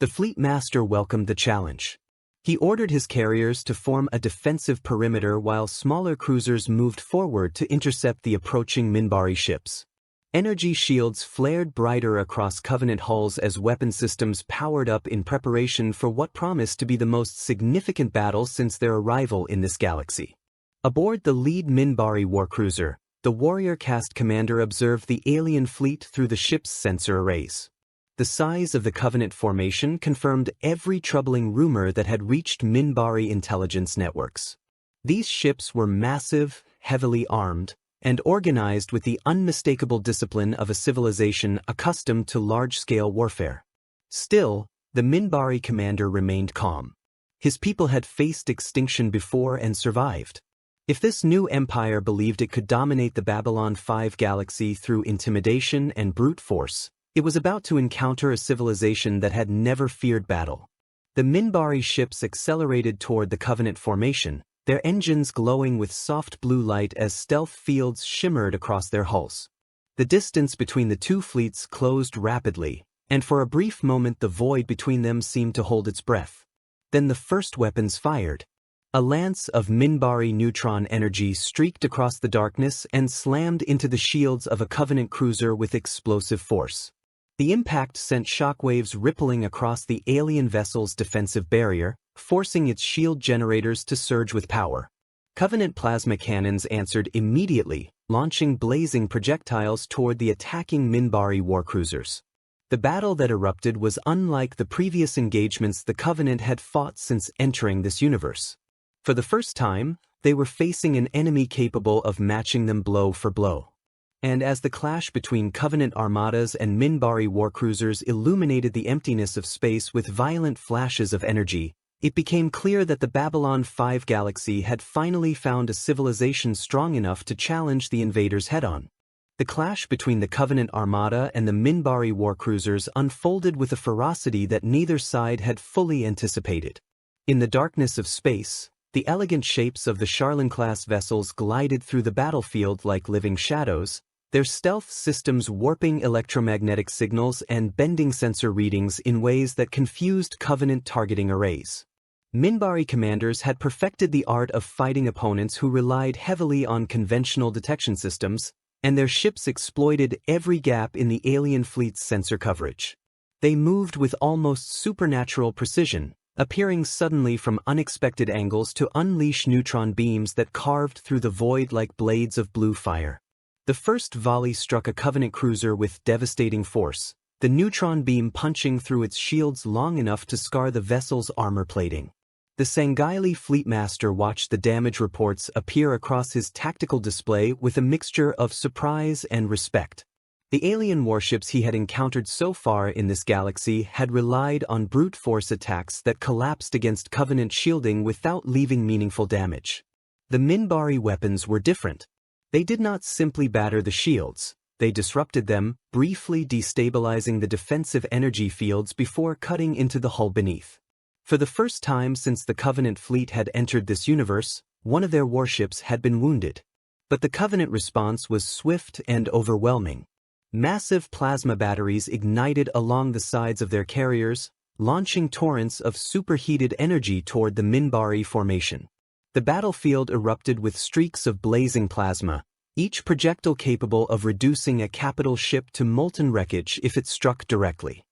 The Fleet Master welcomed the challenge. He ordered his carriers to form a defensive perimeter while smaller cruisers moved forward to intercept the approaching Minbari ships. Energy shields flared brighter across Covenant hulls as weapon systems powered up in preparation for what promised to be the most significant battle since their arrival in this galaxy. Aboard the lead Minbari warcruiser, the warrior caste commander observed the alien fleet through the ship's sensor arrays. The size of the Covenant formation confirmed every troubling rumor that had reached Minbari intelligence networks. These ships were massive, heavily armed, and organized with the unmistakable discipline of a civilization accustomed to large-scale warfare. Still, the Minbari commander remained calm. His people had faced extinction before and survived. If this new empire believed it could dominate the Babylon 5 galaxy through intimidation and brute force, it was about to encounter a civilization that had never feared battle. The Minbari ships accelerated toward the Covenant formation, their engines glowing with soft blue light as stealth fields shimmered across their hulls. The distance between the two fleets closed rapidly, and for a brief moment the void between them seemed to hold its breath. Then the first weapons fired. A lance of Minbari neutron energy streaked across the darkness and slammed into the shields of a Covenant cruiser with explosive force. The impact sent shockwaves rippling across the alien vessel's defensive barrier, forcing its shield generators to surge with power. Covenant plasma cannons answered immediately, launching blazing projectiles toward the attacking Minbari warcruisers. The battle that erupted was unlike the previous engagements the Covenant had fought since entering this universe. For the first time, they were facing an enemy capable of matching them blow for blow. And as the clash between Covenant armadas and Minbari warcruisers illuminated the emptiness of space with violent flashes of energy, It became clear that the Babylon 5 galaxy had finally found a civilization strong enough to challenge the invaders head-on. The clash between the Covenant Armada and the Minbari warcruisers unfolded with a ferocity that neither side had fully anticipated. In the darkness of space, the elegant shapes of the Sheridan-class vessels glided through the battlefield like living shadows, their stealth systems warping electromagnetic signals and bending sensor readings in ways that confused Covenant targeting arrays. Minbari commanders had perfected the art of fighting opponents who relied heavily on conventional detection systems, and their ships exploited every gap in the alien fleet's sensor coverage. They moved with almost supernatural precision, appearing suddenly from unexpected angles to unleash neutron beams that carved through the void like blades of blue fire. The first volley struck a Covenant cruiser with devastating force, the neutron beam punching through its shields long enough to scar the vessel's armor plating. The Sanghaili fleetmaster watched the damage reports appear across his tactical display with a mixture of surprise and respect. The alien warships he had encountered so far in this galaxy had relied on brute force attacks that collapsed against Covenant shielding without leaving meaningful damage. The Minbari weapons were different. They did not simply batter the shields, they disrupted them, briefly destabilizing the defensive energy fields before cutting into the hull beneath. For the first time since the Covenant fleet had entered this universe, one of their warships had been wounded. But the Covenant response was swift and overwhelming. Massive plasma batteries ignited along the sides of their carriers, launching torrents of superheated energy toward the Minbari formation. The battlefield erupted with streaks of blazing plasma, each projectile capable of reducing a capital ship to molten wreckage if it struck directly.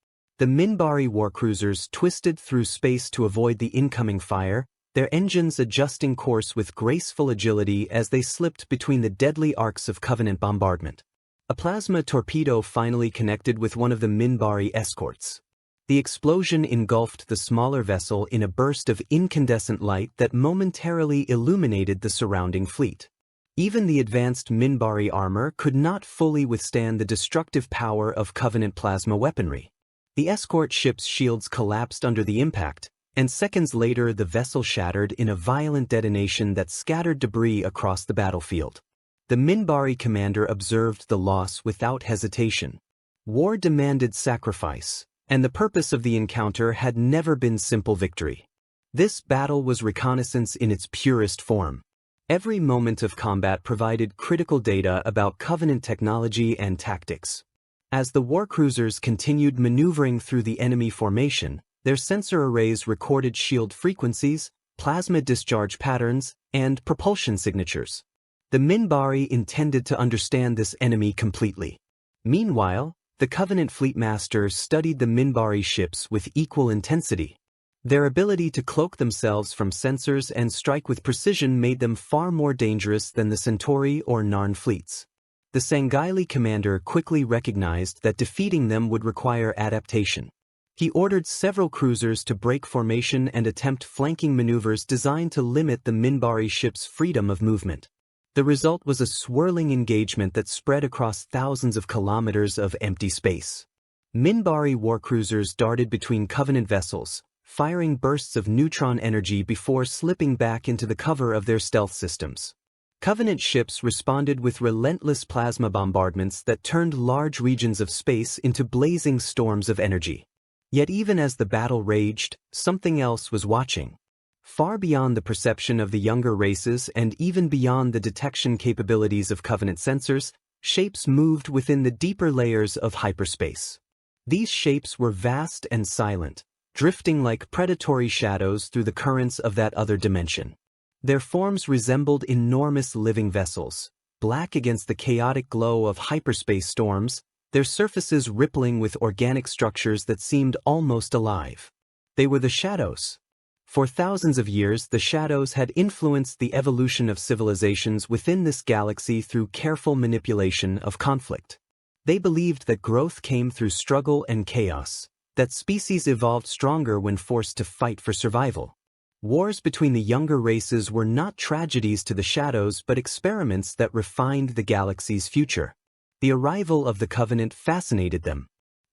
The Minbari warcruisers twisted through space to avoid the incoming fire, their engines adjusting course with graceful agility as they slipped between the deadly arcs of Covenant bombardment. A plasma torpedo finally connected with one of the Minbari escorts. The explosion engulfed the smaller vessel in a burst of incandescent light that momentarily illuminated the surrounding fleet. Even the advanced Minbari armor could not fully withstand the destructive power of Covenant plasma weaponry. The escort ship's shields collapsed under the impact, and seconds later the vessel shattered in a violent detonation that scattered debris across the battlefield. The Minbari commander observed the loss without hesitation. War demanded sacrifice, and the purpose of the encounter had never been simple victory. This battle was reconnaissance in its purest form. Every moment of combat provided critical data about Covenant technology and tactics. As the warcruisers continued maneuvering through the enemy formation, their sensor arrays recorded shield frequencies, plasma discharge patterns, and propulsion signatures. The Minbari intended to understand this enemy completely. Meanwhile, the Covenant fleetmasters studied the Minbari ships with equal intensity. Their ability to cloak themselves from sensors and strike with precision made them far more dangerous than the Centauri or Narn fleets. The Sanghaili commander quickly recognized that defeating them would require adaptation. He ordered several cruisers to break formation and attempt flanking maneuvers designed to limit the Minbari ship's freedom of movement. The result was a swirling engagement that spread across thousands of kilometers of empty space. Minbari warcruisers darted between Covenant vessels, firing bursts of neutron energy before slipping back into the cover of their stealth systems. Covenant ships responded with relentless plasma bombardments that turned large regions of space into blazing storms of energy. Yet even as the battle raged, something else was watching. Far beyond the perception of the younger races and even beyond the detection capabilities of Covenant sensors, shapes moved within the deeper layers of hyperspace. These shapes were vast and silent, drifting like predatory shadows through the currents of that other dimension. Their forms resembled enormous living vessels, black against the chaotic glow of hyperspace storms, their surfaces rippling with organic structures that seemed almost alive. They were the shadows. For thousands of years, the shadows had influenced the evolution of civilizations within this galaxy through careful manipulation of conflict. They believed that growth came through struggle and chaos, that species evolved stronger when forced to fight for survival. Wars between the younger races were not tragedies to the shadows but experiments that refined the galaxy's future. The arrival of the Covenant fascinated them.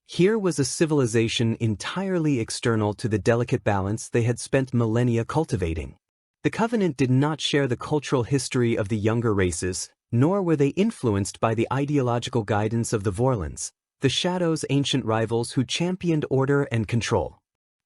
Here was a civilization entirely external to the delicate balance they had spent millennia cultivating. The Covenant did not share the cultural history of the younger races, nor were they influenced by the ideological guidance of the Vorlons, the Shadow's ancient rivals who championed order and control.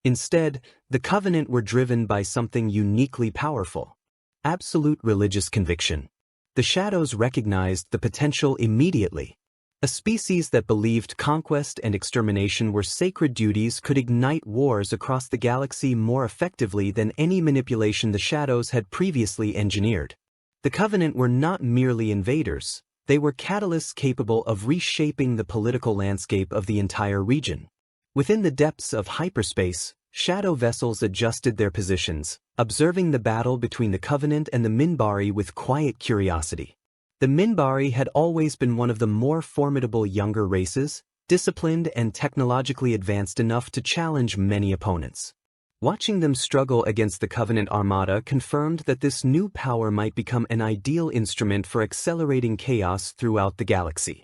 Instead, the Covenant were driven by something uniquely powerful: absolute religious conviction. The Shadows recognized the potential immediately. A species that believed conquest and extermination were sacred duties could ignite wars across the galaxy more effectively than any manipulation the Shadows had previously engineered. The Covenant were not merely invaders, they were catalysts capable of reshaping the political landscape of the entire region. Within the depths of hyperspace, Shadow vessels adjusted their positions, observing the battle between the Covenant and the Minbari with quiet curiosity. The Minbari had always been one of the more formidable younger races, disciplined and technologically advanced enough to challenge many opponents. Watching them struggle against the Covenant armada confirmed that this new power might become an ideal instrument for accelerating chaos throughout the galaxy.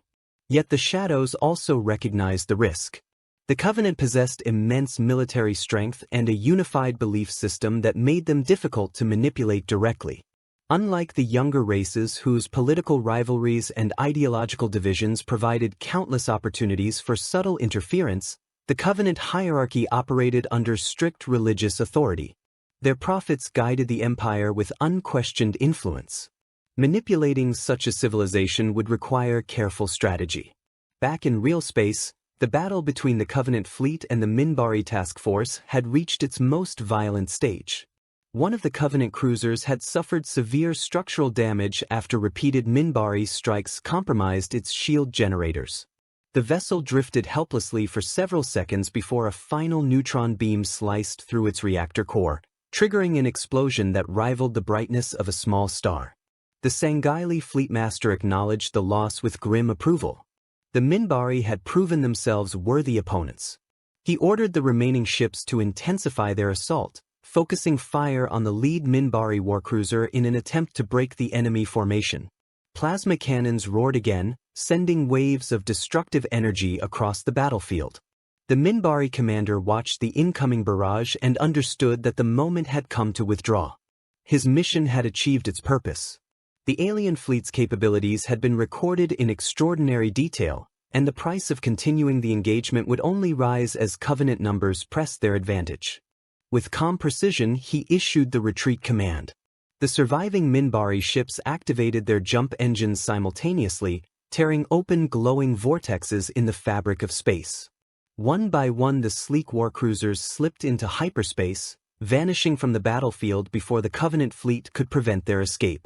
Yet the Shadows also recognized the risk. The Covenant possessed immense military strength and a unified belief system that made them difficult to manipulate directly. Unlike the younger races whose political rivalries and ideological divisions provided countless opportunities for subtle interference, the Covenant hierarchy operated under strict religious authority. Their prophets guided the Empire with unquestioned influence. Manipulating such a civilization would require careful strategy. Back in real space, the battle between the Covenant fleet and the Minbari task force had reached its most violent stage. One of the Covenant cruisers had suffered severe structural damage after repeated Minbari strikes compromised its shield generators. The vessel drifted helplessly for several seconds before a final neutron beam sliced through its reactor core, triggering an explosion that rivaled the brightness of a small star. The Sanghaili Fleetmaster acknowledged the loss with grim approval. The Minbari had proven themselves worthy opponents. He ordered the remaining ships to intensify their assault, focusing fire on the lead Minbari warcruiser in an attempt to break the enemy formation. Plasma cannons roared again, sending waves of destructive energy across the battlefield. The Minbari commander watched the incoming barrage and understood that the moment had come to withdraw. His mission had achieved its purpose. The alien fleet's capabilities had been recorded in extraordinary detail, and the price of continuing the engagement would only rise as Covenant numbers pressed their advantage. With calm precision, he issued the retreat command. The surviving Minbari ships activated their jump engines simultaneously, tearing open glowing vortexes in the fabric of space. One by one, the sleek warcruisers slipped into hyperspace, vanishing from the battlefield before the Covenant fleet could prevent their escape.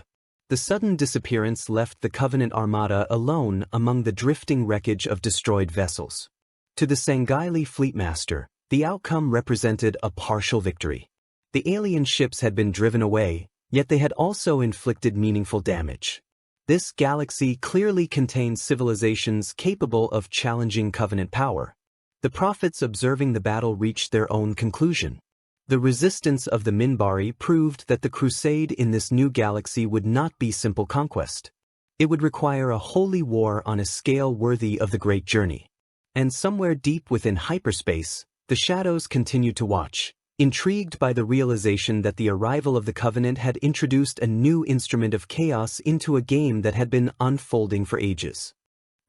The sudden disappearance left the Covenant armada alone among the drifting wreckage of destroyed vessels. To the Sanghaili Fleetmaster, the outcome represented a partial victory. The alien ships had been driven away, yet they had also inflicted meaningful damage. This galaxy clearly contained civilizations capable of challenging Covenant power. The prophets observing the battle reached their own conclusion. The resistance of the Minbari proved that the crusade in this new galaxy would not be simple conquest. It would require a holy war on a scale worthy of the Great Journey. And somewhere deep within hyperspace, the Shadows continued to watch, intrigued by the realization that the arrival of the Covenant had introduced a new instrument of chaos into a game that had been unfolding for ages.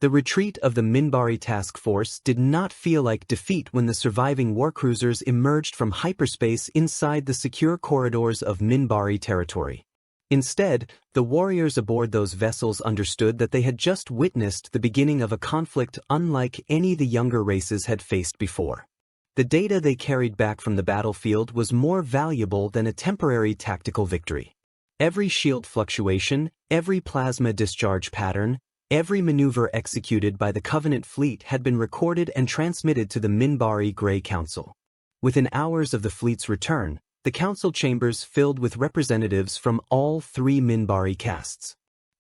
The retreat of the Minbari task force did not feel like defeat when the surviving warcruisers emerged from hyperspace inside the secure corridors of Minbari territory. Instead, the warriors aboard those vessels understood that they had just witnessed the beginning of a conflict unlike any the younger races had faced before. The data they carried back from the battlefield was more valuable than a temporary tactical victory. Every shield fluctuation, every plasma discharge pattern, every maneuver executed by the Covenant fleet had been recorded and transmitted to the Minbari Grey Council. Within hours of the fleet's return, the council chambers filled with representatives from all three Minbari castes.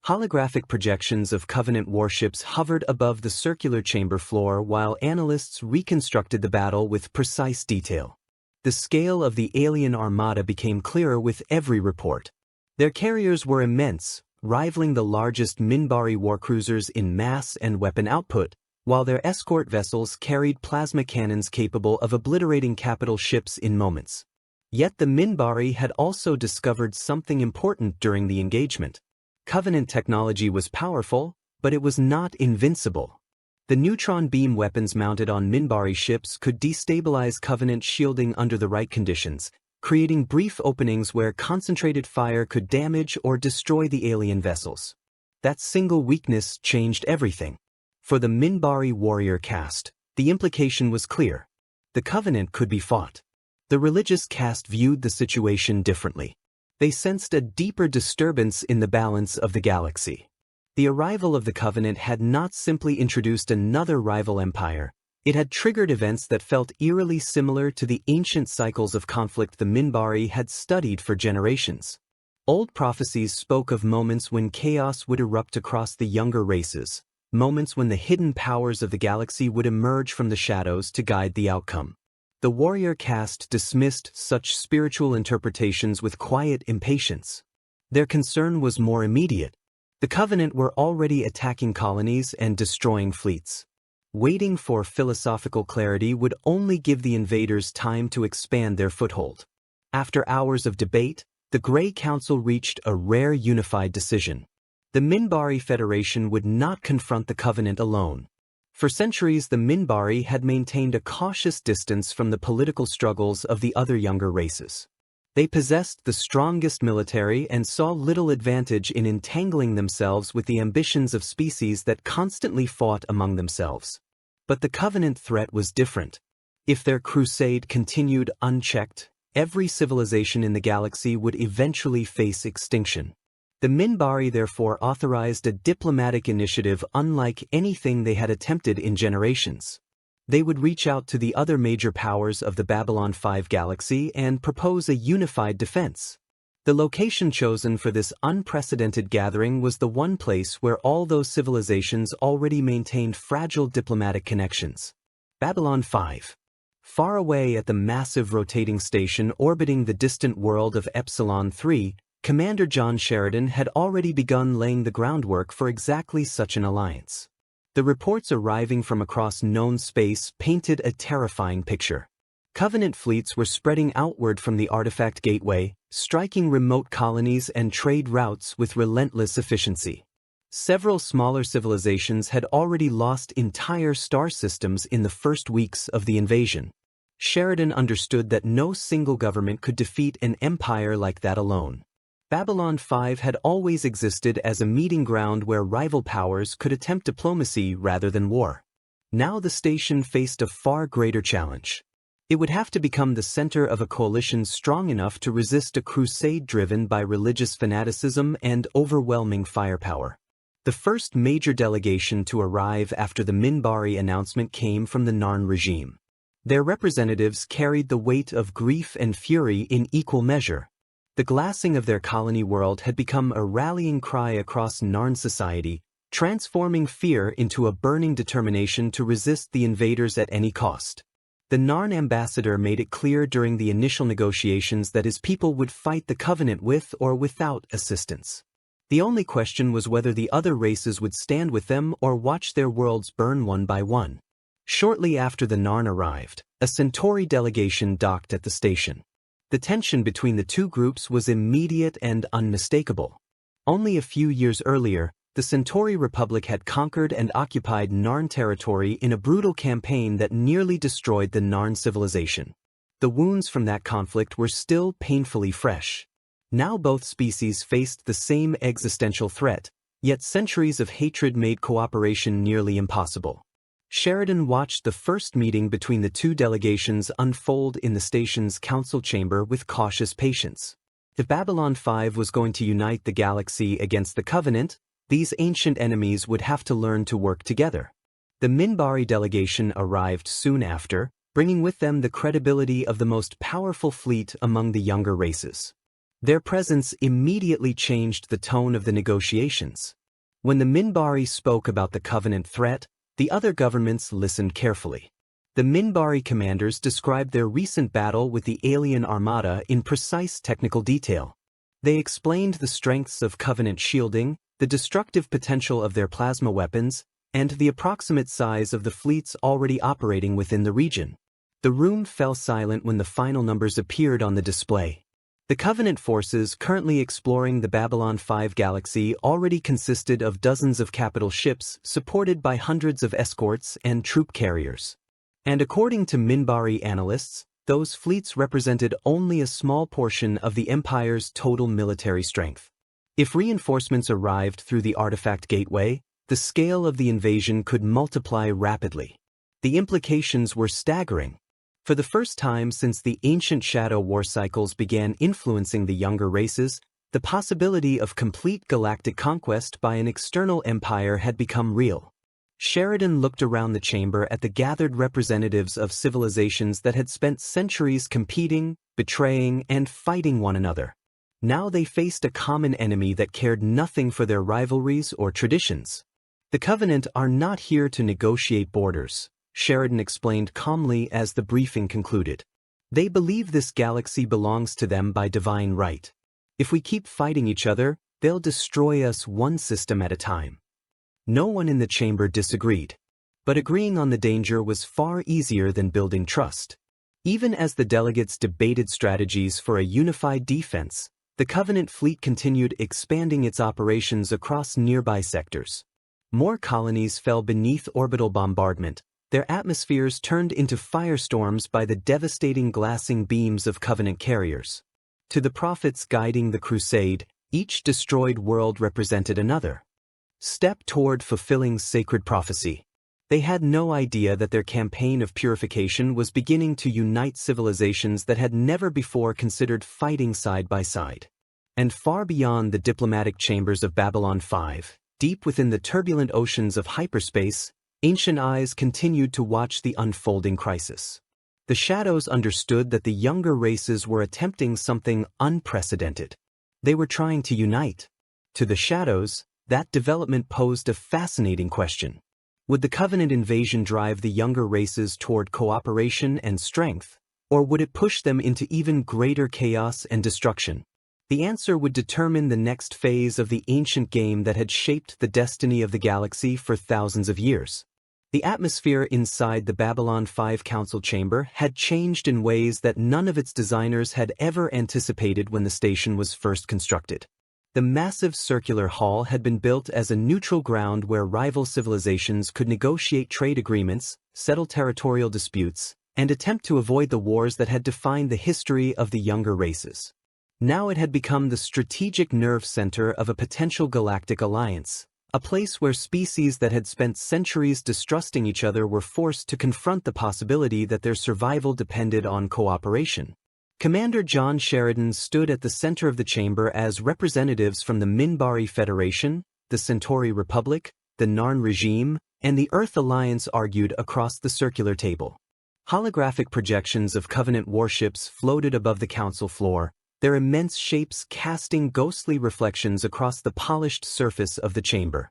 Holographic projections of Covenant warships hovered above the circular chamber floor while analysts reconstructed the battle with precise detail. The scale of the alien armada became clearer with every report. Their carriers were immense, rivaling the largest Minbari warcruisers in mass and weapon output, while their escort vessels carried plasma cannons capable of obliterating capital ships in moments. Yet the Minbari had also discovered something important during the engagement. Covenant technology was powerful, but it was not invincible. The neutron beam weapons mounted on Minbari ships could destabilize Covenant shielding under the right conditions, creating brief openings where concentrated fire could damage or destroy the alien vessels. That single weakness changed everything. For the Minbari warrior caste, the implication was clear. The Covenant could be fought. The religious caste viewed the situation differently. They sensed a deeper disturbance in the balance of the galaxy. The arrival of the Covenant had not simply introduced another rival empire, it had triggered events that felt eerily similar to the ancient cycles of conflict the Minbari had studied for generations. Old prophecies spoke of moments when chaos would erupt across the younger races, moments when the hidden powers of the galaxy would emerge from the shadows to guide the outcome. The warrior caste dismissed such spiritual interpretations with quiet impatience. Their concern was more immediate. The Covenant were already attacking colonies and destroying fleets. Waiting for philosophical clarity would only give the invaders time to expand their foothold. After hours of debate, the Grey Council reached a rare unified decision. The Minbari Federation would not confront the Covenant alone. For centuries, the Minbari had maintained a cautious distance from the political struggles of the other younger races. They possessed the strongest military and saw little advantage in entangling themselves with the ambitions of species that constantly fought among themselves. But the Covenant threat was different. If their crusade continued unchecked, every civilization in the galaxy would eventually face extinction. The Minbari therefore authorized a diplomatic initiative unlike anything they had attempted in generations. They would reach out to the other major powers of the Babylon 5 galaxy and propose a unified defense. The location chosen for this unprecedented gathering was the one place where all those civilizations already maintained fragile diplomatic connections. Babylon 5. Far away at the massive rotating station orbiting the distant world of Epsilon 3, Commander John Sheridan had already begun laying the groundwork for exactly such an alliance. The reports arriving from across known space painted a terrifying picture. Covenant fleets were spreading outward from the artifact gateway, striking remote colonies and trade routes with relentless efficiency. Several smaller civilizations had already lost entire star systems in the first weeks of the invasion. Sheridan understood that no single government could defeat an empire like that alone. Babylon 5 had always existed as a meeting ground where rival powers could attempt diplomacy rather than war. Now the station faced a far greater challenge. It would have to become the center of a coalition strong enough to resist a crusade driven by religious fanaticism and overwhelming firepower. The first major delegation to arrive after the Minbari announcement came from the Narn Regime. Their representatives carried the weight of grief and fury in equal measure. The glassing of their colony world had become a rallying cry across Narn society, transforming fear into a burning determination to resist the invaders at any cost. The Narn ambassador made it clear during the initial negotiations that his people would fight the Covenant with or without assistance. The only question was whether the other races would stand with them or watch their worlds burn one by one. Shortly after the Narn arrived, a Centauri delegation docked at the station. The tension between the two groups was immediate and unmistakable. Only a few years earlier, the Centauri Republic had conquered and occupied Narn territory in a brutal campaign that nearly destroyed the Narn civilization. The wounds from that conflict were still painfully fresh. Now both species faced the same existential threat, yet centuries of hatred made cooperation nearly impossible. Sheridan watched the first meeting between the two delegations unfold in the station's council chamber with cautious patience. If Babylon 5 was going to unite the galaxy against the Covenant, these ancient enemies would have to learn to work together. The Minbari delegation arrived soon after, bringing with them the credibility of the most powerful fleet among the younger races. Their presence immediately changed the tone of the negotiations. When the Minbari spoke about the Covenant threat, the other governments listened carefully. The Minbari commanders described their recent battle with the alien armada in precise technical detail. They explained the strengths of Covenant shielding, the destructive potential of their plasma weapons, and the approximate size of the fleets already operating within the region. The room fell silent when the final numbers appeared on the display. The Covenant forces currently exploring the Babylon 5 galaxy already consisted of dozens of capital ships supported by hundreds of escorts and troop carriers. And according to Minbari analysts, those fleets represented only a small portion of the Empire's total military strength. If reinforcements arrived through the artifact gateway, the scale of the invasion could multiply rapidly. The implications were staggering. For the first time since the ancient shadow war cycles began influencing the younger races, the possibility of complete galactic conquest by an external empire had become real. Sheridan looked around the chamber at the gathered representatives of civilizations that had spent centuries competing, betraying, and fighting one another. Now they faced a common enemy that cared nothing for their rivalries or traditions. The Covenant are not here to negotiate borders, Sheridan explained calmly as the briefing concluded. They believe this galaxy belongs to them by divine right. If we keep fighting each other, they'll destroy us one system at a time. No one in the chamber disagreed. But agreeing on the danger was far easier than building trust. Even as the delegates debated strategies for a unified defense, the Covenant fleet continued expanding its operations across nearby sectors. More colonies fell beneath orbital bombardment, their atmospheres turned into firestorms by the devastating glassing beams of Covenant carriers. To the prophets guiding the crusade, each destroyed world represented another step toward fulfilling sacred prophecy. They had no idea that their campaign of purification was beginning to unite civilizations that had never before considered fighting side by side. And far beyond the diplomatic chambers of Babylon 5, deep within the turbulent oceans of hyperspace, ancient eyes continued to watch the unfolding crisis. The shadows understood that the younger races were attempting something unprecedented. They were trying to unite. To the shadows, that development posed a fascinating question. Would the Covenant invasion drive the younger races toward cooperation and strength, or would it push them into even greater chaos and destruction? The answer would determine the next phase of the ancient game that had shaped the destiny of the galaxy for thousands of years. The atmosphere inside the Babylon 5 Council Chamber had changed in ways that none of its designers had ever anticipated when the station was first constructed. The massive circular hall had been built as a neutral ground where rival civilizations could negotiate trade agreements, settle territorial disputes, and attempt to avoid the wars that had defined the history of the younger races. Now it had become the strategic nerve center of a potential galactic alliance, a place where species that had spent centuries distrusting each other were forced to confront the possibility that their survival depended on cooperation. Commander John Sheridan stood at the center of the chamber as representatives from the Minbari Federation, the Centauri Republic, the Narn Regime, and the Earth Alliance argued across the circular table. Holographic projections of Covenant warships floated above the council floor, their immense shapes casting ghostly reflections across the polished surface of the chamber.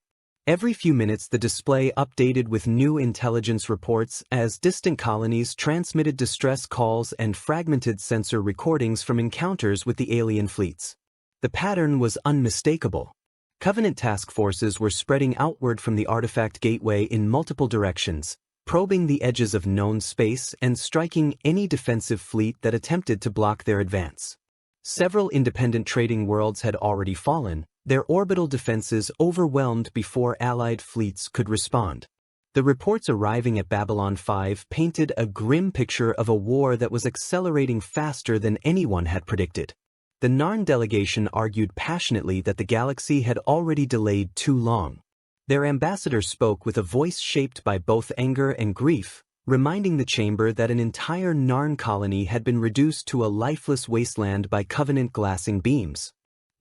Every few minutes the display updated with new intelligence reports as distant colonies transmitted distress calls and fragmented sensor recordings from encounters with the alien fleets. The pattern was unmistakable. Covenant task forces were spreading outward from the artifact gateway in multiple directions, probing the edges of known space and striking any defensive fleet that attempted to block their advance. Several independent trading worlds had already fallen, their orbital defenses overwhelmed before allied fleets could respond. The reports arriving at Babylon 5 painted a grim picture of a war that was accelerating faster than anyone had predicted. The Narn delegation argued passionately that the galaxy had already delayed too long. Their ambassador spoke with a voice shaped by both anger and grief, reminding the chamber that an entire Narn colony had been reduced to a lifeless wasteland by Covenant glassing beams.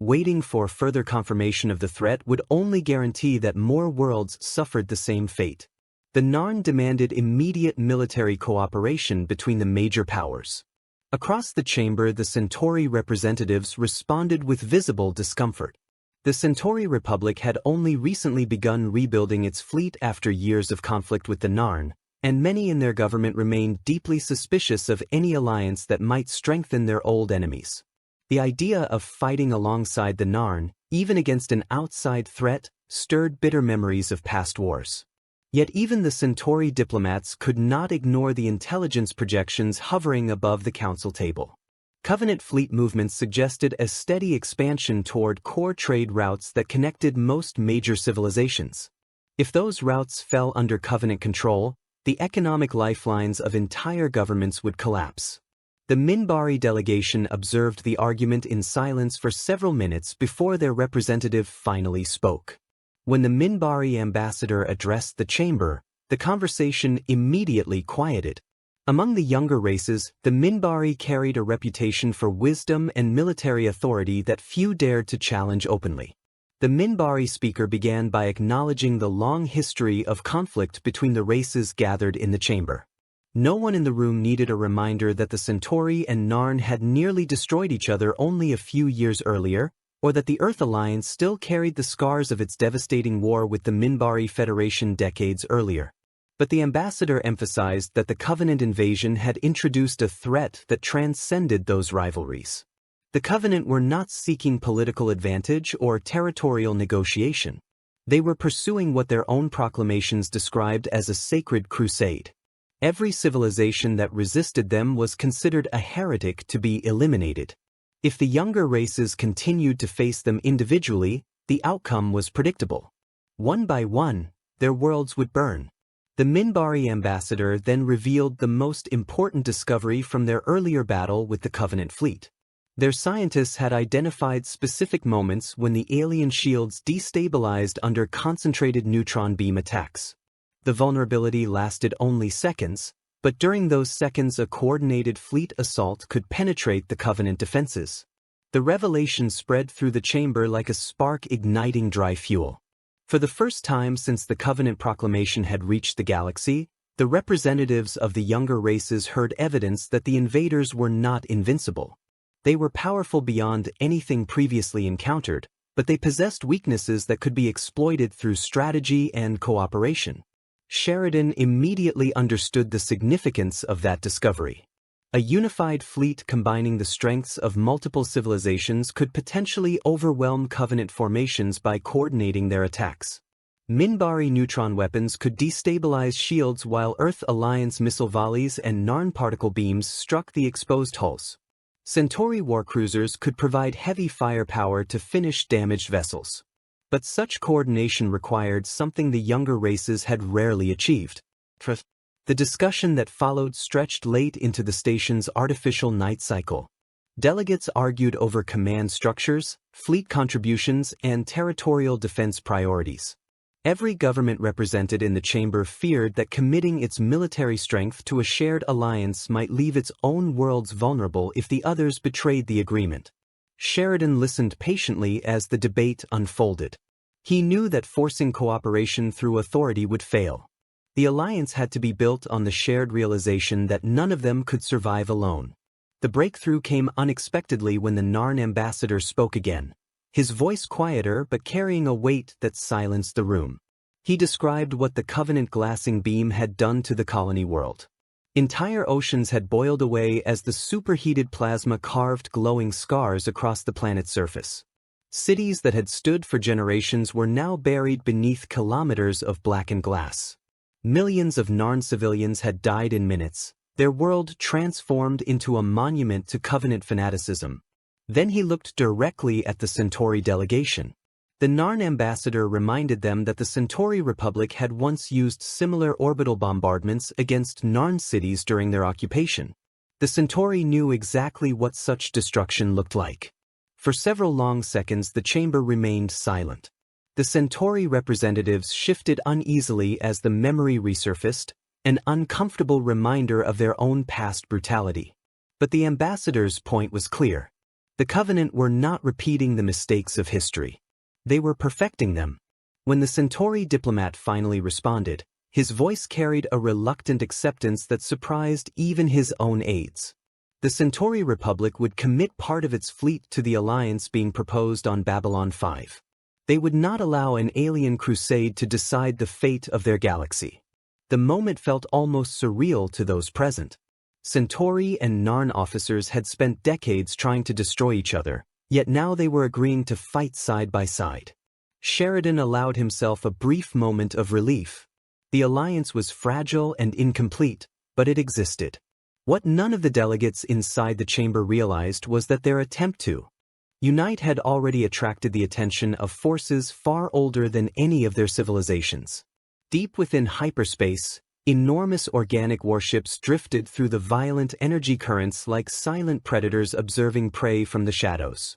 Waiting for further confirmation of the threat would only guarantee that more worlds suffered the same fate. The Narn demanded immediate military cooperation between the major powers. Across the chamber, the Centauri representatives responded with visible discomfort. The Centauri Republic had only recently begun rebuilding its fleet after years of conflict with the Narn, and many in their government remained deeply suspicious of any alliance that might strengthen their old enemies. The idea of fighting alongside the Narn, even against an outside threat, stirred bitter memories of past wars. Yet even the Centauri diplomats could not ignore the intelligence projections hovering above the council table. Covenant fleet movements suggested a steady expansion toward core trade routes that connected most major civilizations. If those routes fell under Covenant control, the economic lifelines of entire governments would collapse. The Minbari delegation observed the argument in silence for several minutes before their representative finally spoke. When the Minbari ambassador addressed the chamber, the conversation immediately quieted. Among the younger races, the Minbari carried a reputation for wisdom and military authority that few dared to challenge openly. The Minbari speaker began by acknowledging the long history of conflict between the races gathered in the chamber. No one in the room needed a reminder that the Centauri and Narn had nearly destroyed each other only a few years earlier, or that the Earth Alliance still carried the scars of its devastating war with the Minbari Federation decades earlier. But the ambassador emphasized that the Covenant invasion had introduced a threat that transcended those rivalries. The Covenant were not seeking political advantage or territorial negotiation. They were pursuing what their own proclamations described as a sacred crusade. Every civilization that resisted them was considered a heretic to be eliminated. If the younger races continued to face them individually, the outcome was predictable. One by one, their worlds would burn. The Minbari ambassador then revealed the most important discovery from their earlier battle with the Covenant fleet. Their scientists had identified specific moments when the alien shields destabilized under concentrated neutron beam attacks. The vulnerability lasted only seconds, but during those seconds a coordinated fleet assault could penetrate the Covenant defenses. The revelation spread through the chamber like a spark igniting dry fuel. For the first time since the Covenant proclamation had reached the galaxy, the representatives of the younger races heard evidence that the invaders were not invincible. They were powerful beyond anything previously encountered, but they possessed weaknesses that could be exploited through strategy and cooperation. Sheridan immediately understood the significance of that discovery. A unified fleet combining the strengths of multiple civilizations could potentially overwhelm Covenant formations by coordinating their attacks. Minbari neutron weapons could destabilize shields while Earth Alliance missile volleys and Narn particle beams struck the exposed hulls. Centauri warcruisers could provide heavy firepower to finish damaged vessels. But such coordination required something the younger races had rarely achieved. The discussion that followed stretched late into the station's artificial night cycle. Delegates argued over command structures, fleet contributions, and territorial defense priorities. Every government represented in the chamber feared that committing its military strength to a shared alliance might leave its own worlds vulnerable if the others betrayed the agreement. Sheridan listened patiently as the debate unfolded. He knew that forcing cooperation through authority would fail. The alliance had to be built on the shared realization that none of them could survive alone. The breakthrough came unexpectedly when the Narn ambassador spoke again, his voice quieter but carrying a weight that silenced the room. He described what the Covenant glassing beam had done to the colony world. Entire oceans had boiled away as the superheated plasma carved glowing scars across the planet's surface. Cities that had stood for generations were now buried beneath kilometers of blackened glass. Millions of Narn civilians had died in minutes, their world transformed into a monument to Covenant fanaticism. Then he looked directly at the Centauri delegation. The Narn ambassador reminded them that the Centauri Republic had once used similar orbital bombardments against Narn cities during their occupation. The Centauri knew exactly what such destruction looked like. For several long seconds the chamber remained silent. The Centauri representatives shifted uneasily as the memory resurfaced, an uncomfortable reminder of their own past brutality. But the ambassador's point was clear. The Covenant were not repeating the mistakes of history. They were perfecting them. When the Centauri diplomat finally responded, his voice carried a reluctant acceptance that surprised even his own aides. The Centauri Republic would commit part of its fleet to the alliance being proposed on Babylon 5. They would not allow an alien crusade to decide the fate of their galaxy. The moment felt almost surreal to those present. Centauri and Narn officers had spent decades trying to destroy each other, yet now they were agreeing to fight side by side. Sheridan allowed himself a brief moment of relief. The alliance was fragile and incomplete, but it existed. What none of the delegates inside the chamber realized was that their attempt to unite had already attracted the attention of forces far older than any of their civilizations. Deep within hyperspace, enormous organic warships drifted through the violent energy currents like silent predators observing prey from the shadows.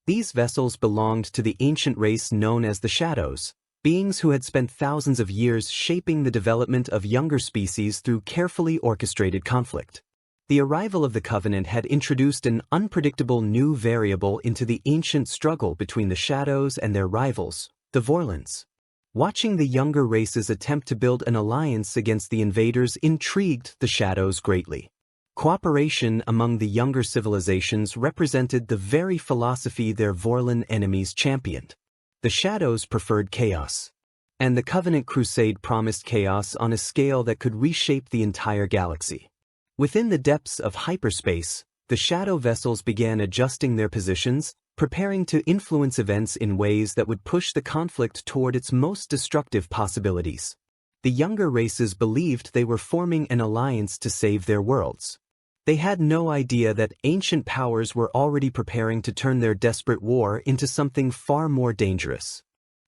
These vessels belonged to the ancient race known as the Shadows, beings who had spent thousands of years shaping the development of younger species through carefully orchestrated conflict. The arrival of the Covenant had introduced an unpredictable new variable into the ancient struggle between the Shadows and their rivals, the Vorlons. Watching the younger races attempt to build an alliance against the invaders intrigued the Shadows greatly. Cooperation among the younger civilizations represented the very philosophy their Vorlon enemies championed. The Shadows preferred chaos, and the Covenant crusade promised chaos on a scale that could reshape the entire galaxy. Within the depths of hyperspace, the shadow vessels began adjusting their positions, preparing to influence events in ways that would push the conflict toward its most destructive possibilities. The younger races believed they were forming an alliance to save their worlds. They had no idea that ancient powers were already preparing to turn their desperate war into something far more dangerous.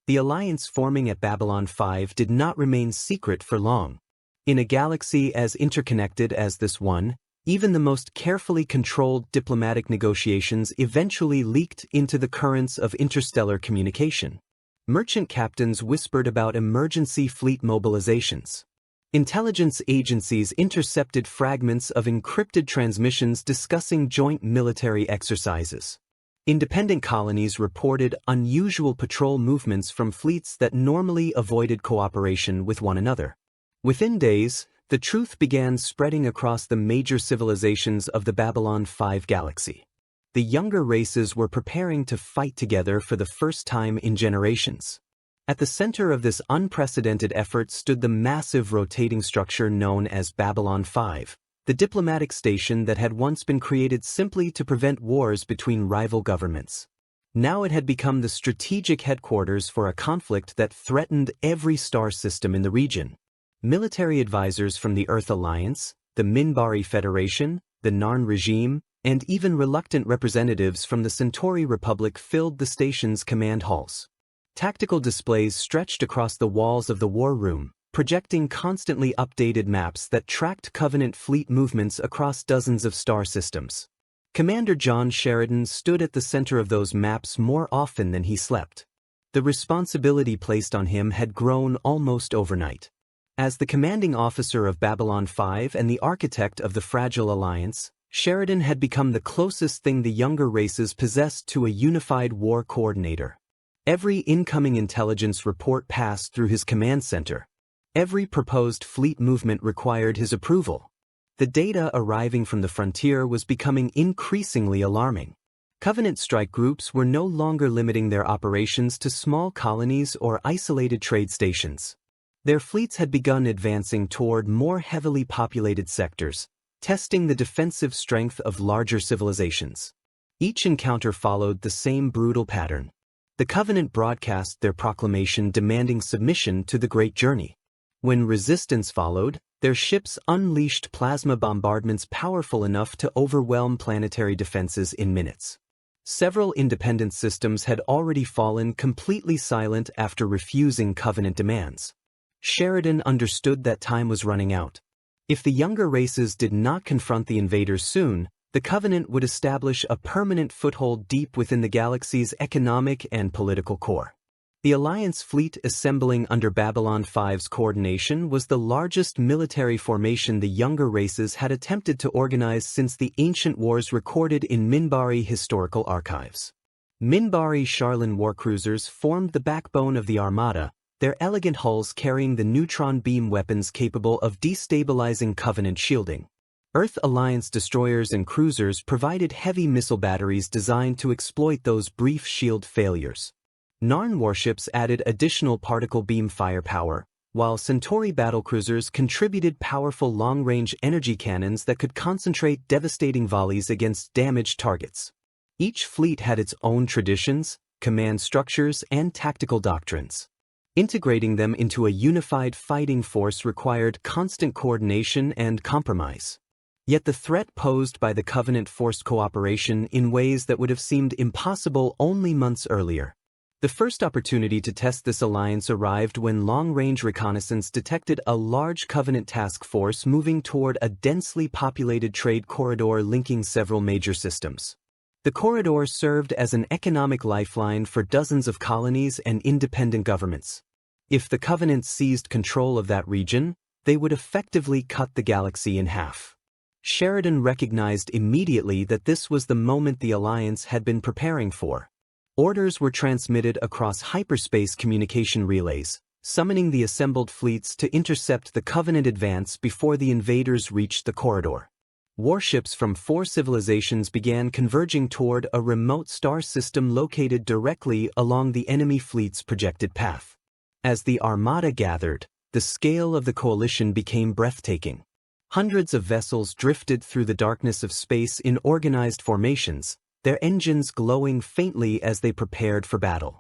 The alliance forming at Babylon 5 did not remain secret for long. In a galaxy as interconnected as this one, even the most carefully controlled diplomatic negotiations eventually leaked into the currents of interstellar communication. Merchant captains whispered about emergency fleet mobilizations. Intelligence agencies intercepted fragments of encrypted transmissions discussing joint military exercises. Independent colonies reported unusual patrol movements from fleets that normally avoided cooperation with one another. Within days, the truth began spreading across the major civilizations of the Babylon 5 galaxy. The younger races were preparing to fight together for the first time in generations. At the center of this unprecedented effort stood the massive rotating structure known as Babylon 5, the diplomatic station that had once been created simply to prevent wars between rival governments. Now it had become the strategic headquarters for a conflict that threatened every star system in the region. Military advisors from the Earth Alliance, the Minbari Federation, the Narn Regime, and even reluctant representatives from the Centauri Republic filled the station's command halls. Tactical displays stretched across the walls of the war room, projecting constantly updated maps that tracked Covenant fleet movements across dozens of star systems. Commander John Sheridan stood at the center of those maps more often than he slept. The responsibility placed on him had grown almost overnight. As the commanding officer of Babylon 5 and the architect of the fragile alliance, Sheridan had become the closest thing the younger races possessed to a unified war coordinator. Every incoming intelligence report passed through his command center. Every proposed fleet movement required his approval. The data arriving from the frontier was becoming increasingly alarming. Covenant strike groups were no longer limiting their operations to small colonies or isolated trade stations. Their fleets had begun advancing toward more heavily populated sectors, testing the defensive strength of larger civilizations. Each encounter followed the same brutal pattern. The Covenant broadcast their proclamation demanding submission to the Great Journey. When resistance followed, their ships unleashed plasma bombardments powerful enough to overwhelm planetary defenses in minutes. Several independent systems had already fallen completely silent after refusing Covenant demands. Sheridan understood that time was running out. If the younger races did not confront the invaders soon, the Covenant would establish a permanent foothold deep within the galaxy's economic and political core. The Alliance fleet assembling under Babylon 5's coordination was the largest military formation the younger races had attempted to organize since the ancient wars recorded in Minbari historical archives. Minbari Charlan warcruisers formed the backbone of the armada, their elegant hulls carrying the neutron beam weapons capable of destabilizing Covenant shielding. Earth Alliance destroyers and cruisers provided heavy missile batteries designed to exploit those brief shield failures. Narn warships added additional particle beam firepower, while Centauri battlecruisers contributed powerful long-range energy cannons that could concentrate devastating volleys against damaged targets. Each fleet had its own traditions, command structures, and tactical doctrines. Integrating them into a unified fighting force required constant coordination and compromise. Yet the threat posed by the Covenant forced cooperation in ways that would have seemed impossible only months earlier. The first opportunity to test this alliance arrived when long-range reconnaissance detected a large Covenant task force moving toward a densely populated trade corridor linking several major systems. The corridor served as an economic lifeline for dozens of colonies and independent governments. If the Covenant seized control of that region, they would effectively cut the galaxy in half. Sheridan recognized immediately that this was the moment the Alliance had been preparing for. Orders were transmitted across hyperspace communication relays, summoning the assembled fleets to intercept the Covenant advance before the invaders reached the corridor. Warships from 4 civilizations began converging toward a remote star system located directly along the enemy fleet's projected path. As the Armada gathered, the scale of the coalition became breathtaking. Hundreds of vessels drifted through the darkness of space in organized formations, their engines glowing faintly as they prepared for battle.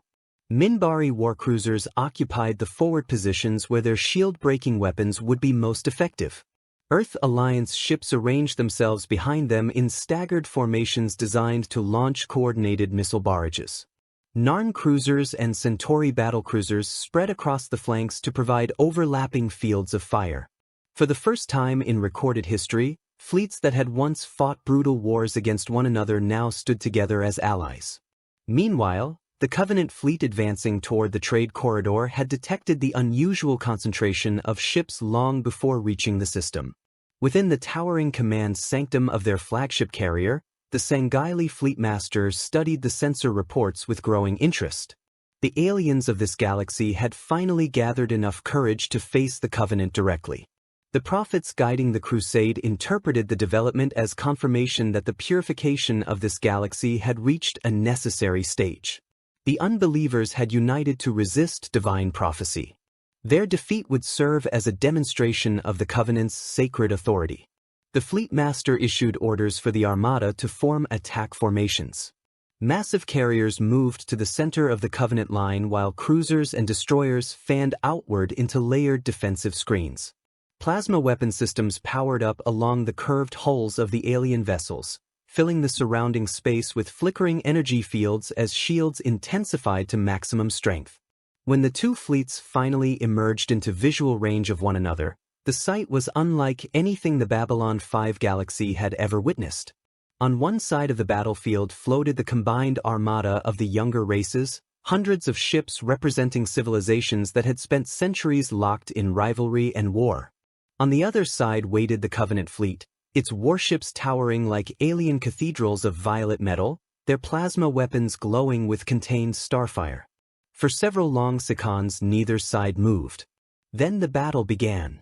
Minbari warcruisers occupied the forward positions where their shield-breaking weapons would be most effective. Earth Alliance ships arranged themselves behind them in staggered formations designed to launch coordinated missile barrages. Narn cruisers and Centauri battlecruisers spread across the flanks to provide overlapping fields of fire. For the first time in recorded history, fleets that had once fought brutal wars against one another now stood together as allies. Meanwhile, the Covenant fleet advancing toward the trade corridor had detected the unusual concentration of ships long before reaching the system. Within the towering command sanctum of their flagship carrier, the Sanghaili fleetmaster studied the sensor reports with growing interest. The aliens of this galaxy had finally gathered enough courage to face the Covenant directly. The prophets guiding the crusade interpreted the development as confirmation that the purification of this galaxy had reached a necessary stage. The unbelievers had united to resist divine prophecy. Their defeat would serve as a demonstration of the Covenant's sacred authority. The Fleetmaster issued orders for the Armada to form attack formations. Massive carriers moved to the center of the Covenant line while cruisers and destroyers fanned outward into layered defensive screens. Plasma weapon systems powered up along the curved hulls of the alien vessels, filling the surrounding space with flickering energy fields as shields intensified to maximum strength. When the two fleets finally emerged into visual range of one another, the sight was unlike anything the Babylon 5 galaxy had ever witnessed. On one side of the battlefield floated the combined armada of the younger races, hundreds of ships representing civilizations that had spent centuries locked in rivalry and war. On the other side waited the Covenant fleet, its warships towering like alien cathedrals of violet metal, their plasma weapons glowing with contained starfire. For several long seconds neither side moved. Then the battle began.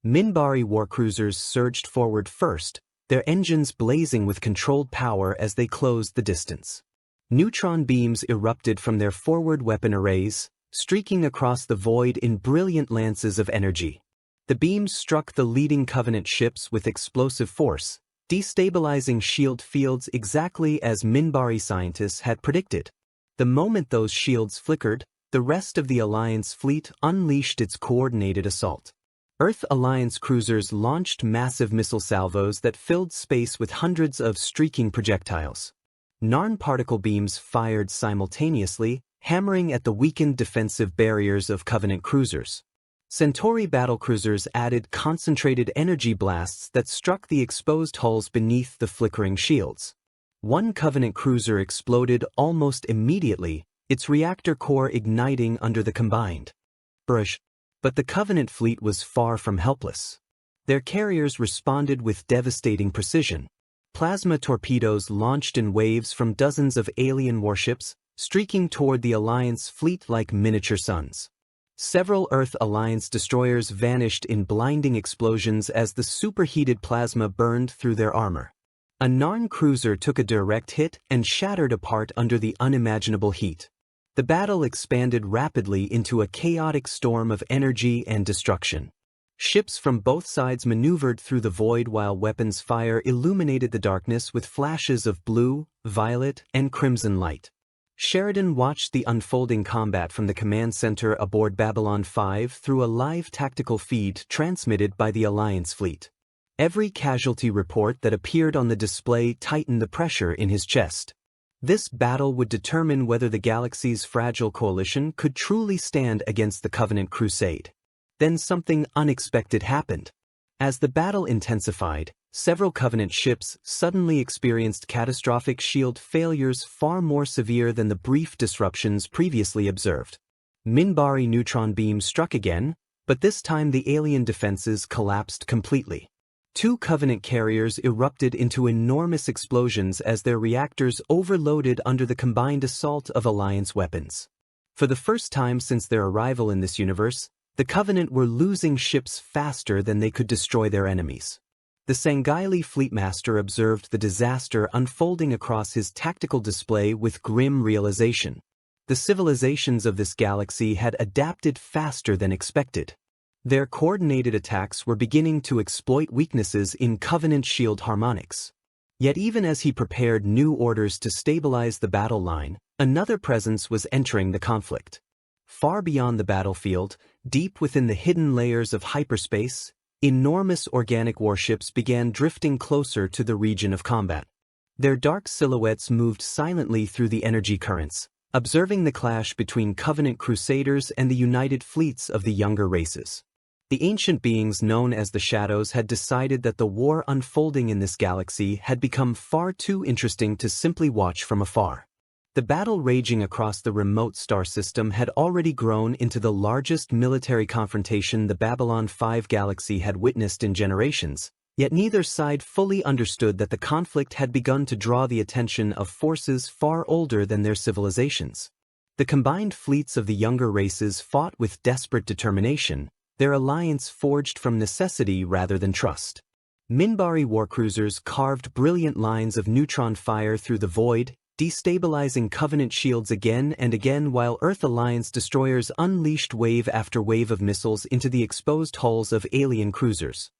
Minbari warcruisers surged forward first, their engines blazing with controlled power as they closed the distance. Neutron beams erupted from their forward weapon arrays, streaking across the void in brilliant lances of energy. The beams struck the leading Covenant ships with explosive force, destabilizing shield fields exactly as Minbari scientists had predicted. The moment those shields flickered, the rest of the Alliance fleet unleashed its coordinated assault. Earth Alliance cruisers launched massive missile salvos that filled space with hundreds of streaking projectiles. Narn particle beams fired simultaneously, hammering at the weakened defensive barriers of Covenant cruisers. Centauri battlecruisers added concentrated energy blasts that struck the exposed hulls beneath the flickering shields. One Covenant cruiser exploded almost immediately, its reactor core igniting under the combined brush. But the Covenant fleet was far from helpless. Their carriers responded with devastating precision. Plasma torpedoes launched in waves from dozens of alien warships, streaking toward the Alliance fleet like miniature suns. Several Earth Alliance destroyers vanished in blinding explosions as the superheated plasma burned through their armor. A Narn cruiser took a direct hit and shattered apart under the unimaginable heat. The battle expanded rapidly into a chaotic storm of energy and destruction. Ships from both sides maneuvered through the void while weapons fire illuminated the darkness with flashes of blue, violet, and crimson light. Sheridan watched the unfolding combat from the command center aboard Babylon 5 through a live tactical feed transmitted by the Alliance fleet. Every casualty report that appeared on the display tightened the pressure in his chest. This battle would determine whether the galaxy's fragile coalition could truly stand against the Covenant crusade. Then something unexpected happened. As the battle intensified, several Covenant ships suddenly experienced catastrophic shield failures far more severe than the brief disruptions previously observed. Minbari neutron beams struck again, but this time the alien defenses collapsed completely. Two Covenant carriers erupted into enormous explosions as their reactors overloaded under the combined assault of Alliance weapons. For the first time since their arrival in this universe, the Covenant were losing ships faster than they could destroy their enemies. The Sanghaili Fleetmaster observed the disaster unfolding across his tactical display with grim realization. The civilizations of this galaxy had adapted faster than expected. Their coordinated attacks were beginning to exploit weaknesses in Covenant shield harmonics. Yet even as he prepared new orders to stabilize the battle line, another presence was entering the conflict. Far beyond the battlefield, deep within the hidden layers of hyperspace, enormous organic warships began drifting closer to the region of combat. Their dark silhouettes moved silently through the energy currents, observing the clash between Covenant crusaders and the united fleets of the younger races. The ancient beings known as the Shadows had decided that the war unfolding in this galaxy had become far too interesting to simply watch from afar. The battle raging across the remote star system had already grown into the largest military confrontation the Babylon 5 galaxy had witnessed in generations, yet neither side fully understood that the conflict had begun to draw the attention of forces far older than their civilizations. The combined fleets of the younger races fought with desperate determination, their alliance forged from necessity rather than trust. Minbari warcruisers carved brilliant lines of neutron fire through the void, destabilizing Covenant shields again and again, while Earth Alliance destroyers unleashed wave after wave of missiles into the exposed hulls of alien cruisers.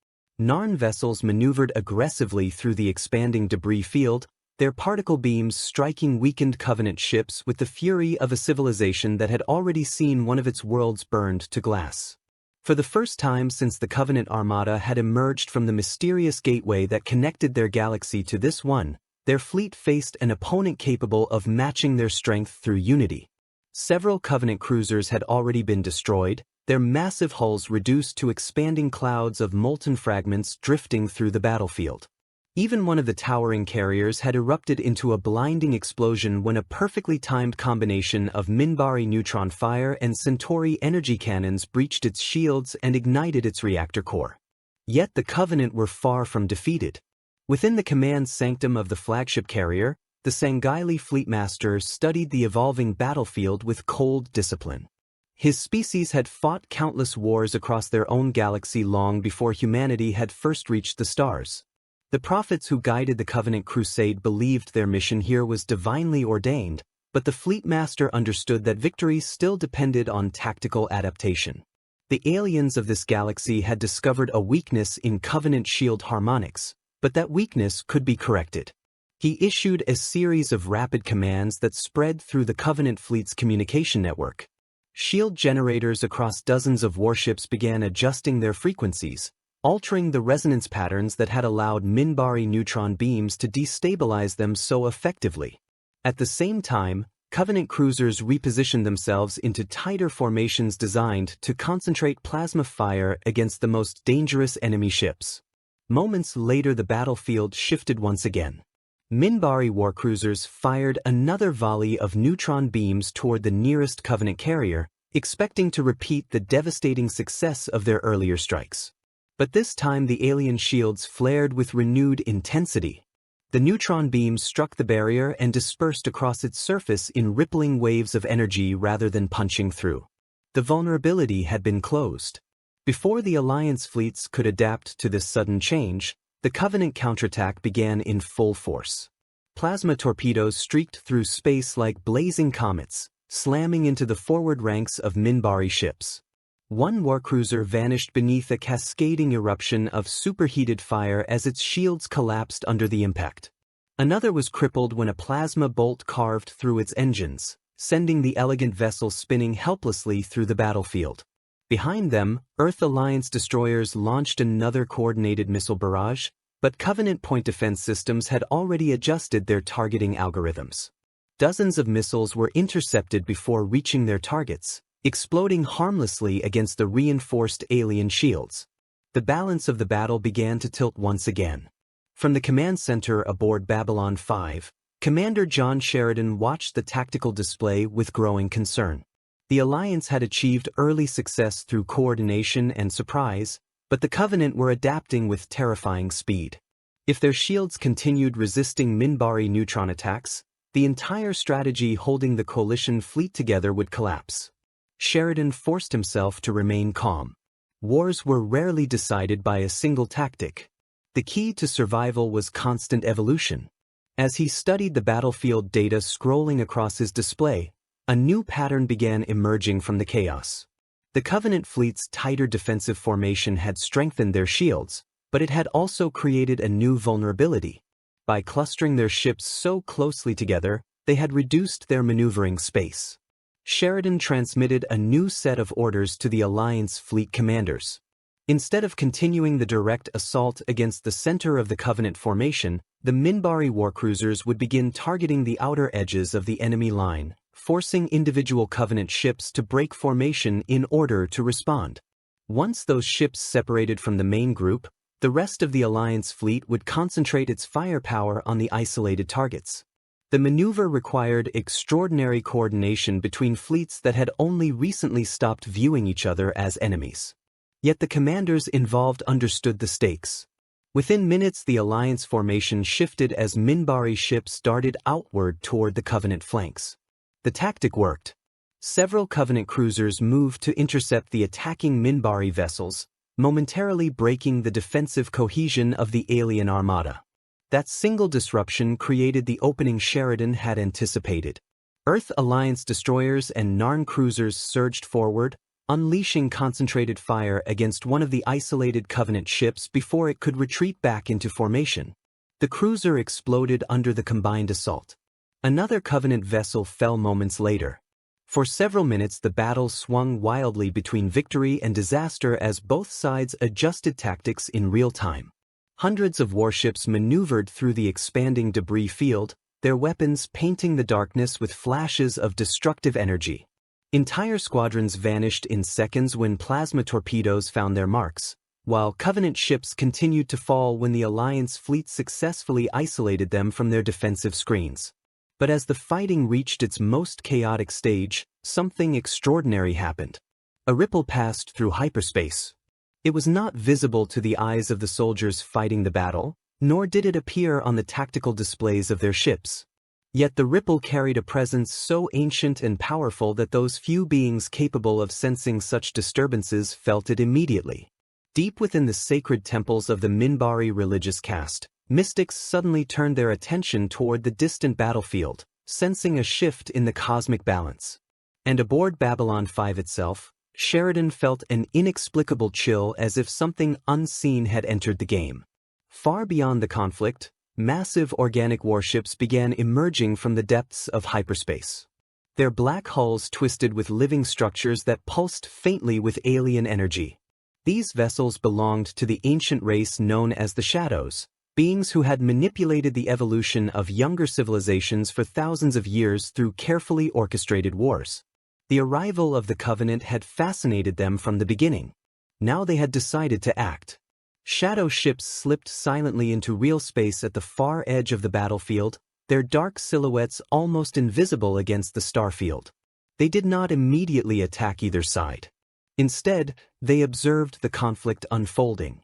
Narn vessels maneuvered aggressively through the expanding debris field, their particle beams striking weakened Covenant ships with the fury of a civilization that had already seen one of its worlds burned to glass. For the first time since the Covenant Armada had emerged from the mysterious gateway that connected their galaxy to this one, their fleet faced an opponent capable of matching their strength through unity. Several Covenant cruisers had already been destroyed, their massive hulls reduced to expanding clouds of molten fragments drifting through the battlefield. Even one of the towering carriers had erupted into a blinding explosion when a perfectly timed combination of Minbari neutron fire and Centauri energy cannons breached its shields and ignited its reactor core. Yet the Covenant were far from defeated. Within the command sanctum of the flagship carrier, the Sanghaili Fleetmaster studied the evolving battlefield with cold discipline. His species had fought countless wars across their own galaxy long before humanity had first reached the stars. The prophets who guided the Covenant crusade believed their mission here was divinely ordained, but the Fleetmaster understood that victory still depended on tactical adaptation. The aliens of this galaxy had discovered a weakness in Covenant shield harmonics, but that weakness could be corrected. He issued a series of rapid commands that spread through the Covenant fleet's communication network. Shield generators across dozens of warships began adjusting their frequencies, altering the resonance patterns that had allowed Minbari neutron beams to destabilize them so effectively. At the same time, Covenant cruisers repositioned themselves into tighter formations designed to concentrate plasma fire against the most dangerous enemy ships. Moments later, the battlefield shifted once again. Minbari warcruisers fired another volley of neutron beams toward the nearest Covenant carrier, expecting to repeat the devastating success of their earlier strikes. But this time the alien shields flared with renewed intensity. The neutron beams struck the barrier and dispersed across its surface in rippling waves of energy rather than punching through. The vulnerability had been closed. Before the Alliance fleets could adapt to this sudden change, the Covenant counterattack began in full force. Plasma torpedoes streaked through space like blazing comets, slamming into the forward ranks of Minbari ships. One warcruiser vanished beneath a cascading eruption of superheated fire as its shields collapsed under the impact. Another was crippled when a plasma bolt carved through its engines, sending the elegant vessel spinning helplessly through the battlefield. Behind them, Earth Alliance destroyers launched another coordinated missile barrage, but Covenant point defense systems had already adjusted their targeting algorithms. Dozens of missiles were intercepted before reaching their targets, exploding harmlessly against the reinforced alien shields. The balance of the battle began to tilt once again. From the command center aboard Babylon 5, Commander John Sheridan watched the tactical display with growing concern. The Alliance had achieved early success through coordination and surprise, but the Covenant were adapting with terrifying speed. If their shields continued resisting Minbari neutron attacks, the entire strategy holding the coalition fleet together would collapse. Sheridan forced himself to remain calm. Wars were rarely decided by a single tactic. The key to survival was constant evolution. As he studied the battlefield data scrolling across his display, a new pattern began emerging from the chaos. The Covenant fleet's tighter defensive formation had strengthened their shields, but it had also created a new vulnerability. By clustering their ships so closely together, they had reduced their maneuvering space. Sheridan transmitted a new set of orders to the Alliance fleet commanders. Instead of continuing the direct assault against the center of the Covenant formation, the Minbari warcruisers would begin targeting the outer edges of the enemy line, forcing individual Covenant ships to break formation in order to respond. Once those ships separated from the main group, the rest of the Alliance fleet would concentrate its firepower on the isolated targets. The maneuver required extraordinary coordination between fleets that had only recently stopped viewing each other as enemies. Yet the commanders involved understood the stakes. Within minutes, the Alliance formation shifted as Minbari ships darted outward toward the Covenant flanks. The tactic worked. Several Covenant cruisers moved to intercept the attacking Minbari vessels, momentarily breaking the defensive cohesion of the alien armada. That single disruption created the opening Sheridan had anticipated. Earth Alliance destroyers and Narn cruisers surged forward, unleashing concentrated fire against one of the isolated Covenant ships before it could retreat back into formation. The cruiser exploded under the combined assault. Another Covenant vessel fell moments later. For several minutes the battle swung wildly between victory and disaster as both sides adjusted tactics in real time. Hundreds of warships maneuvered through the expanding debris field, their weapons painting the darkness with flashes of destructive energy. Entire squadrons vanished in seconds when plasma torpedoes found their marks, while Covenant ships continued to fall when the Alliance fleet successfully isolated them from their defensive screens. But as the fighting reached its most chaotic stage, something extraordinary happened. A ripple passed through hyperspace. It was not visible to the eyes of the soldiers fighting the battle, nor did it appear on the tactical displays of their ships. Yet the ripple carried a presence so ancient and powerful that those few beings capable of sensing such disturbances felt it immediately. Deep within the sacred temples of the Minbari religious caste, mystics suddenly turned their attention toward the distant battlefield, sensing a shift in the cosmic balance. And aboard Babylon 5 itself, Sheridan felt an inexplicable chill as if something unseen had entered the game. Far beyond the conflict, massive organic warships began emerging from the depths of hyperspace. Their black hulls twisted with living structures that pulsed faintly with alien energy. These vessels belonged to the ancient race known as the Shadows, beings who had manipulated the evolution of younger civilizations for thousands of years through carefully orchestrated wars. The arrival of the Covenant had fascinated them from the beginning. Now they had decided to act. Shadow ships slipped silently into real space at the far edge of the battlefield, their dark silhouettes almost invisible against the starfield. They did not immediately attack either side. Instead, they observed the conflict unfolding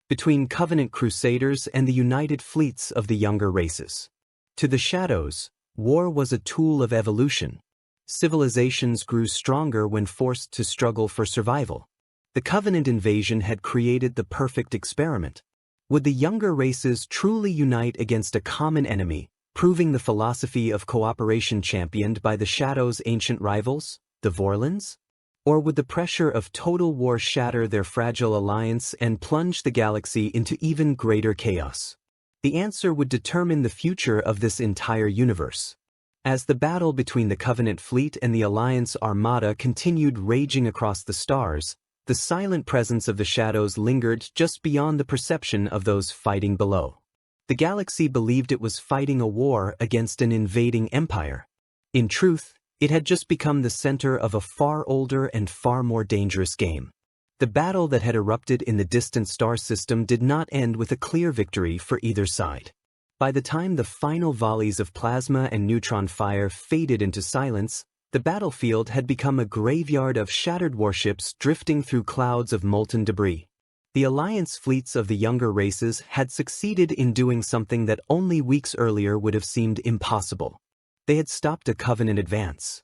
between Covenant crusaders and the united fleets of the younger races. To the Shadows, war was a tool of evolution. Civilizations grew stronger when forced to struggle for survival. The Covenant invasion had created the perfect experiment. Would the younger races truly unite against a common enemy, proving the philosophy of cooperation championed by the Shadows' ancient rivals, the Vorlons? Or would the pressure of total war shatter their fragile alliance and plunge the galaxy into even greater chaos? The answer would determine the future of this entire universe. As the battle between the Covenant fleet and the Alliance armada continued raging across the stars, the silent presence of the shadows lingered just beyond the perception of those fighting below. The galaxy believed it was fighting a war against an invading empire. In truth, it had just become the center of a far older and far more dangerous game. The battle that had erupted in the distant star system did not end with a clear victory for either side. By the time the final volleys of plasma and neutron fire faded into silence, the battlefield had become a graveyard of shattered warships drifting through clouds of molten debris. The Alliance fleets of the younger races had succeeded in doing something that only weeks earlier would have seemed impossible. They had stopped a Covenant advance.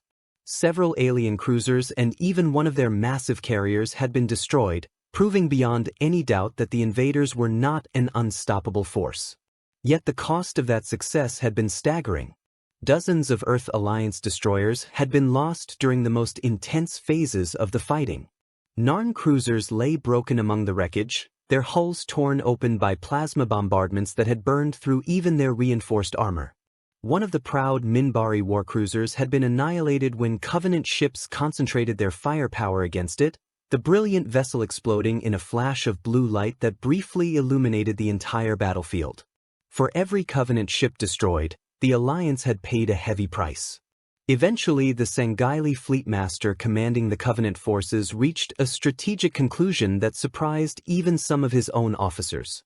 Several alien cruisers and even one of their massive carriers had been destroyed, proving beyond any doubt that the invaders were not an unstoppable force. Yet the cost of that success had been staggering. Dozens of Earth Alliance destroyers had been lost during the most intense phases of the fighting. Narn cruisers lay broken among the wreckage, their hulls torn open by plasma bombardments that had burned through even their reinforced armor. One of the proud Minbari warcruisers had been annihilated when Covenant ships concentrated their firepower against it, the brilliant vessel exploding in a flash of blue light that briefly illuminated the entire battlefield. For every Covenant ship destroyed, the Alliance had paid a heavy price. Eventually, the Sanghaili fleetmaster commanding the Covenant forces reached a strategic conclusion that surprised even some of his own officers.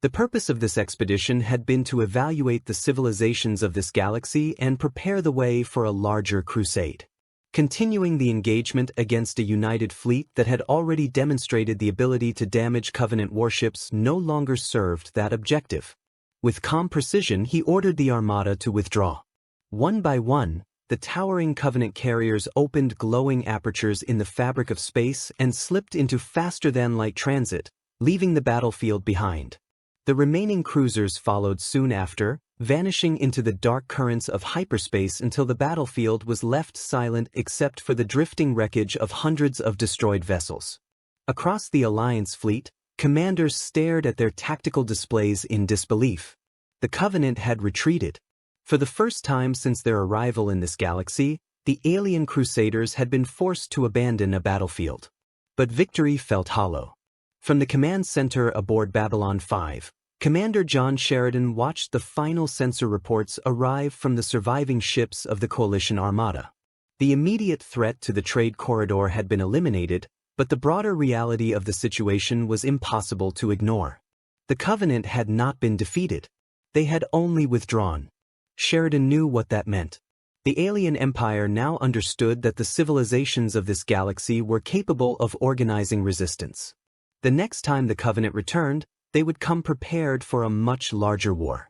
The purpose of this expedition had been to evaluate the civilizations of this galaxy and prepare the way for a larger crusade. Continuing the engagement against a united fleet that had already demonstrated the ability to damage Covenant warships no longer served that objective. With calm precision, he ordered the armada to withdraw. One by one, the towering Covenant carriers opened glowing apertures in the fabric of space and slipped into faster-than-light transit, leaving the battlefield behind. The remaining cruisers followed soon after, vanishing into the dark currents of hyperspace until the battlefield was left silent except for the drifting wreckage of hundreds of destroyed vessels. Across the Alliance fleet, commanders stared at their tactical displays in disbelief. The Covenant had retreated. For the first time since their arrival in this galaxy, the alien crusaders had been forced to abandon a battlefield. But victory felt hollow. From the command center aboard Babylon 5, Commander John Sheridan watched the final sensor reports arrive from the surviving ships of the Coalition Armada. The immediate threat to the trade corridor had been eliminated, but the broader reality of the situation was impossible to ignore. The Covenant had not been defeated. They had only withdrawn. Sheridan knew what that meant. The alien empire now understood that the civilizations of this galaxy were capable of organizing resistance. The next time the Covenant returned, they would come prepared for a much larger war.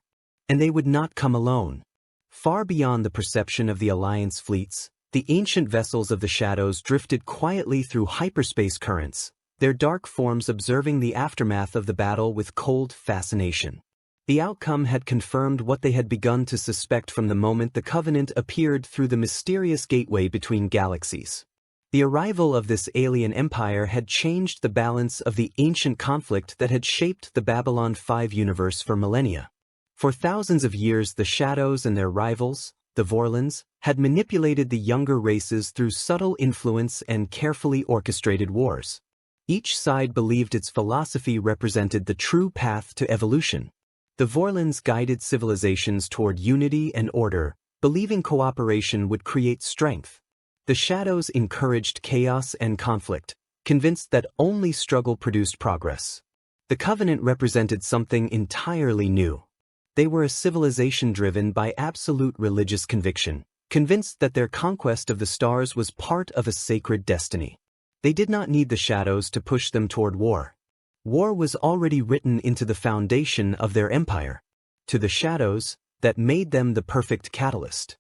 And they would not come alone. Far beyond the perception of the Alliance fleets, the ancient vessels of the shadows drifted quietly through hyperspace currents, their dark forms observing the aftermath of the battle with cold fascination. The outcome had confirmed what they had begun to suspect from the moment the Covenant appeared through the mysterious gateway between galaxies. The arrival of this alien empire had changed the balance of the ancient conflict that had shaped the Babylon 5 universe for millennia. For thousands of years, the shadows and their rivals, the Vorlons, had manipulated the younger races through subtle influence and carefully orchestrated wars. Each side believed its philosophy represented the true path to evolution. The Vorlons guided civilizations toward unity and order, believing cooperation would create strength. The shadows encouraged chaos and conflict, convinced that only struggle produced progress. The Covenant represented something entirely new. They were a civilization driven by absolute religious conviction, convinced that their conquest of the stars was part of a sacred destiny. They did not need the shadows to push them toward war. War was already written into the foundation of their empire. To the shadows, that made them the perfect catalyst.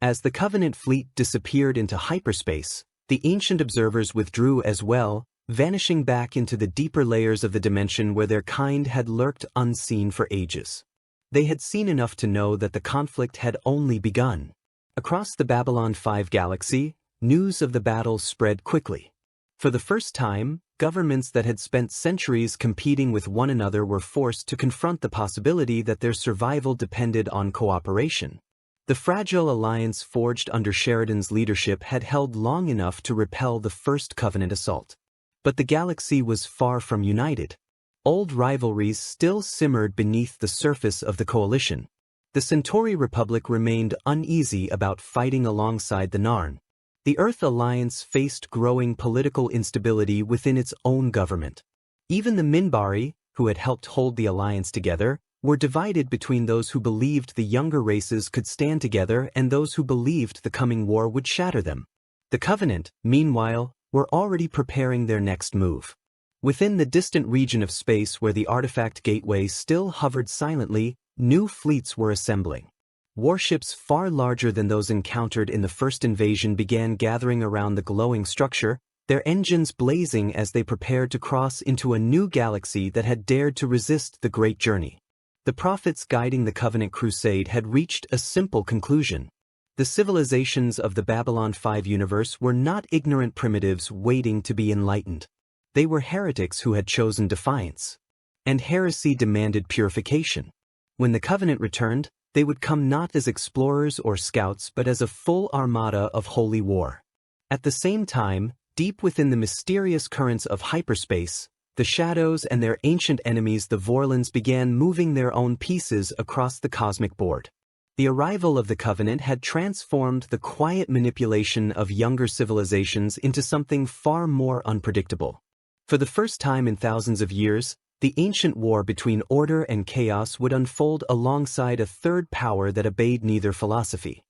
As the Covenant fleet disappeared into hyperspace, the ancient observers withdrew as well, vanishing back into the deeper layers of the dimension where their kind had lurked unseen for ages. They had seen enough to know that the conflict had only begun. Across the Babylon 5 galaxy, news of the battle spread quickly. For the first time, governments that had spent centuries competing with one another were forced to confront the possibility that their survival depended on cooperation. The fragile alliance forged under Sheridan's leadership had held long enough to repel the First Covenant assault. But the galaxy was far from united. Old rivalries still simmered beneath the surface of the coalition. The Centauri Republic remained uneasy about fighting alongside the Narn. The Earth Alliance faced growing political instability within its own government. Even the Minbari, who had helped hold the alliance together, were divided between those who believed the younger races could stand together and those who believed the coming war would shatter them. The Covenant, meanwhile, were already preparing their next move. Within the distant region of space where the artifact gateway still hovered silently, new fleets were assembling. Warships far larger than those encountered in the first invasion began gathering around the glowing structure, their engines blazing as they prepared to cross into a new galaxy that had dared to resist the Great Journey. The prophets guiding the Covenant crusade had reached a simple conclusion. The civilizations of the Babylon 5 universe were not ignorant primitives waiting to be enlightened. They were heretics who had chosen defiance. And heresy demanded purification. When the Covenant returned, they would come not as explorers or scouts but as a full armada of holy war. At the same time, deep within the mysterious currents of hyperspace, the Shadows and their ancient enemies the Vorlons began moving their own pieces across the cosmic board. The arrival of the Covenant had transformed the quiet manipulation of younger civilizations into something far more unpredictable. For the first time in thousands of years, the ancient war between order and chaos would unfold alongside a third power that obeyed neither philosophy.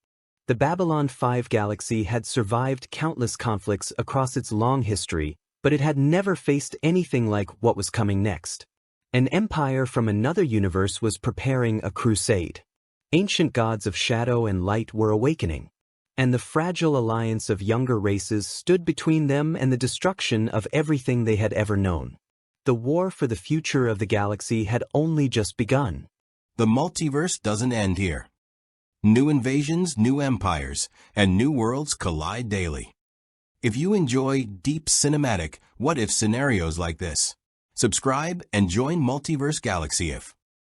The Babylon 5 galaxy had survived countless conflicts across its long history, but it had never faced anything like what was coming next. An empire from another universe was preparing a crusade. Ancient gods of shadow and light were awakening, and the fragile alliance of younger races stood between them and the destruction of everything they had ever known. The war for the future of the galaxy had only just begun. The multiverse doesn't end here. New invasions, new empires, and new worlds collide daily. If you enjoy deep cinematic what-if scenarios like this, subscribe and join Multiverse Galaxy if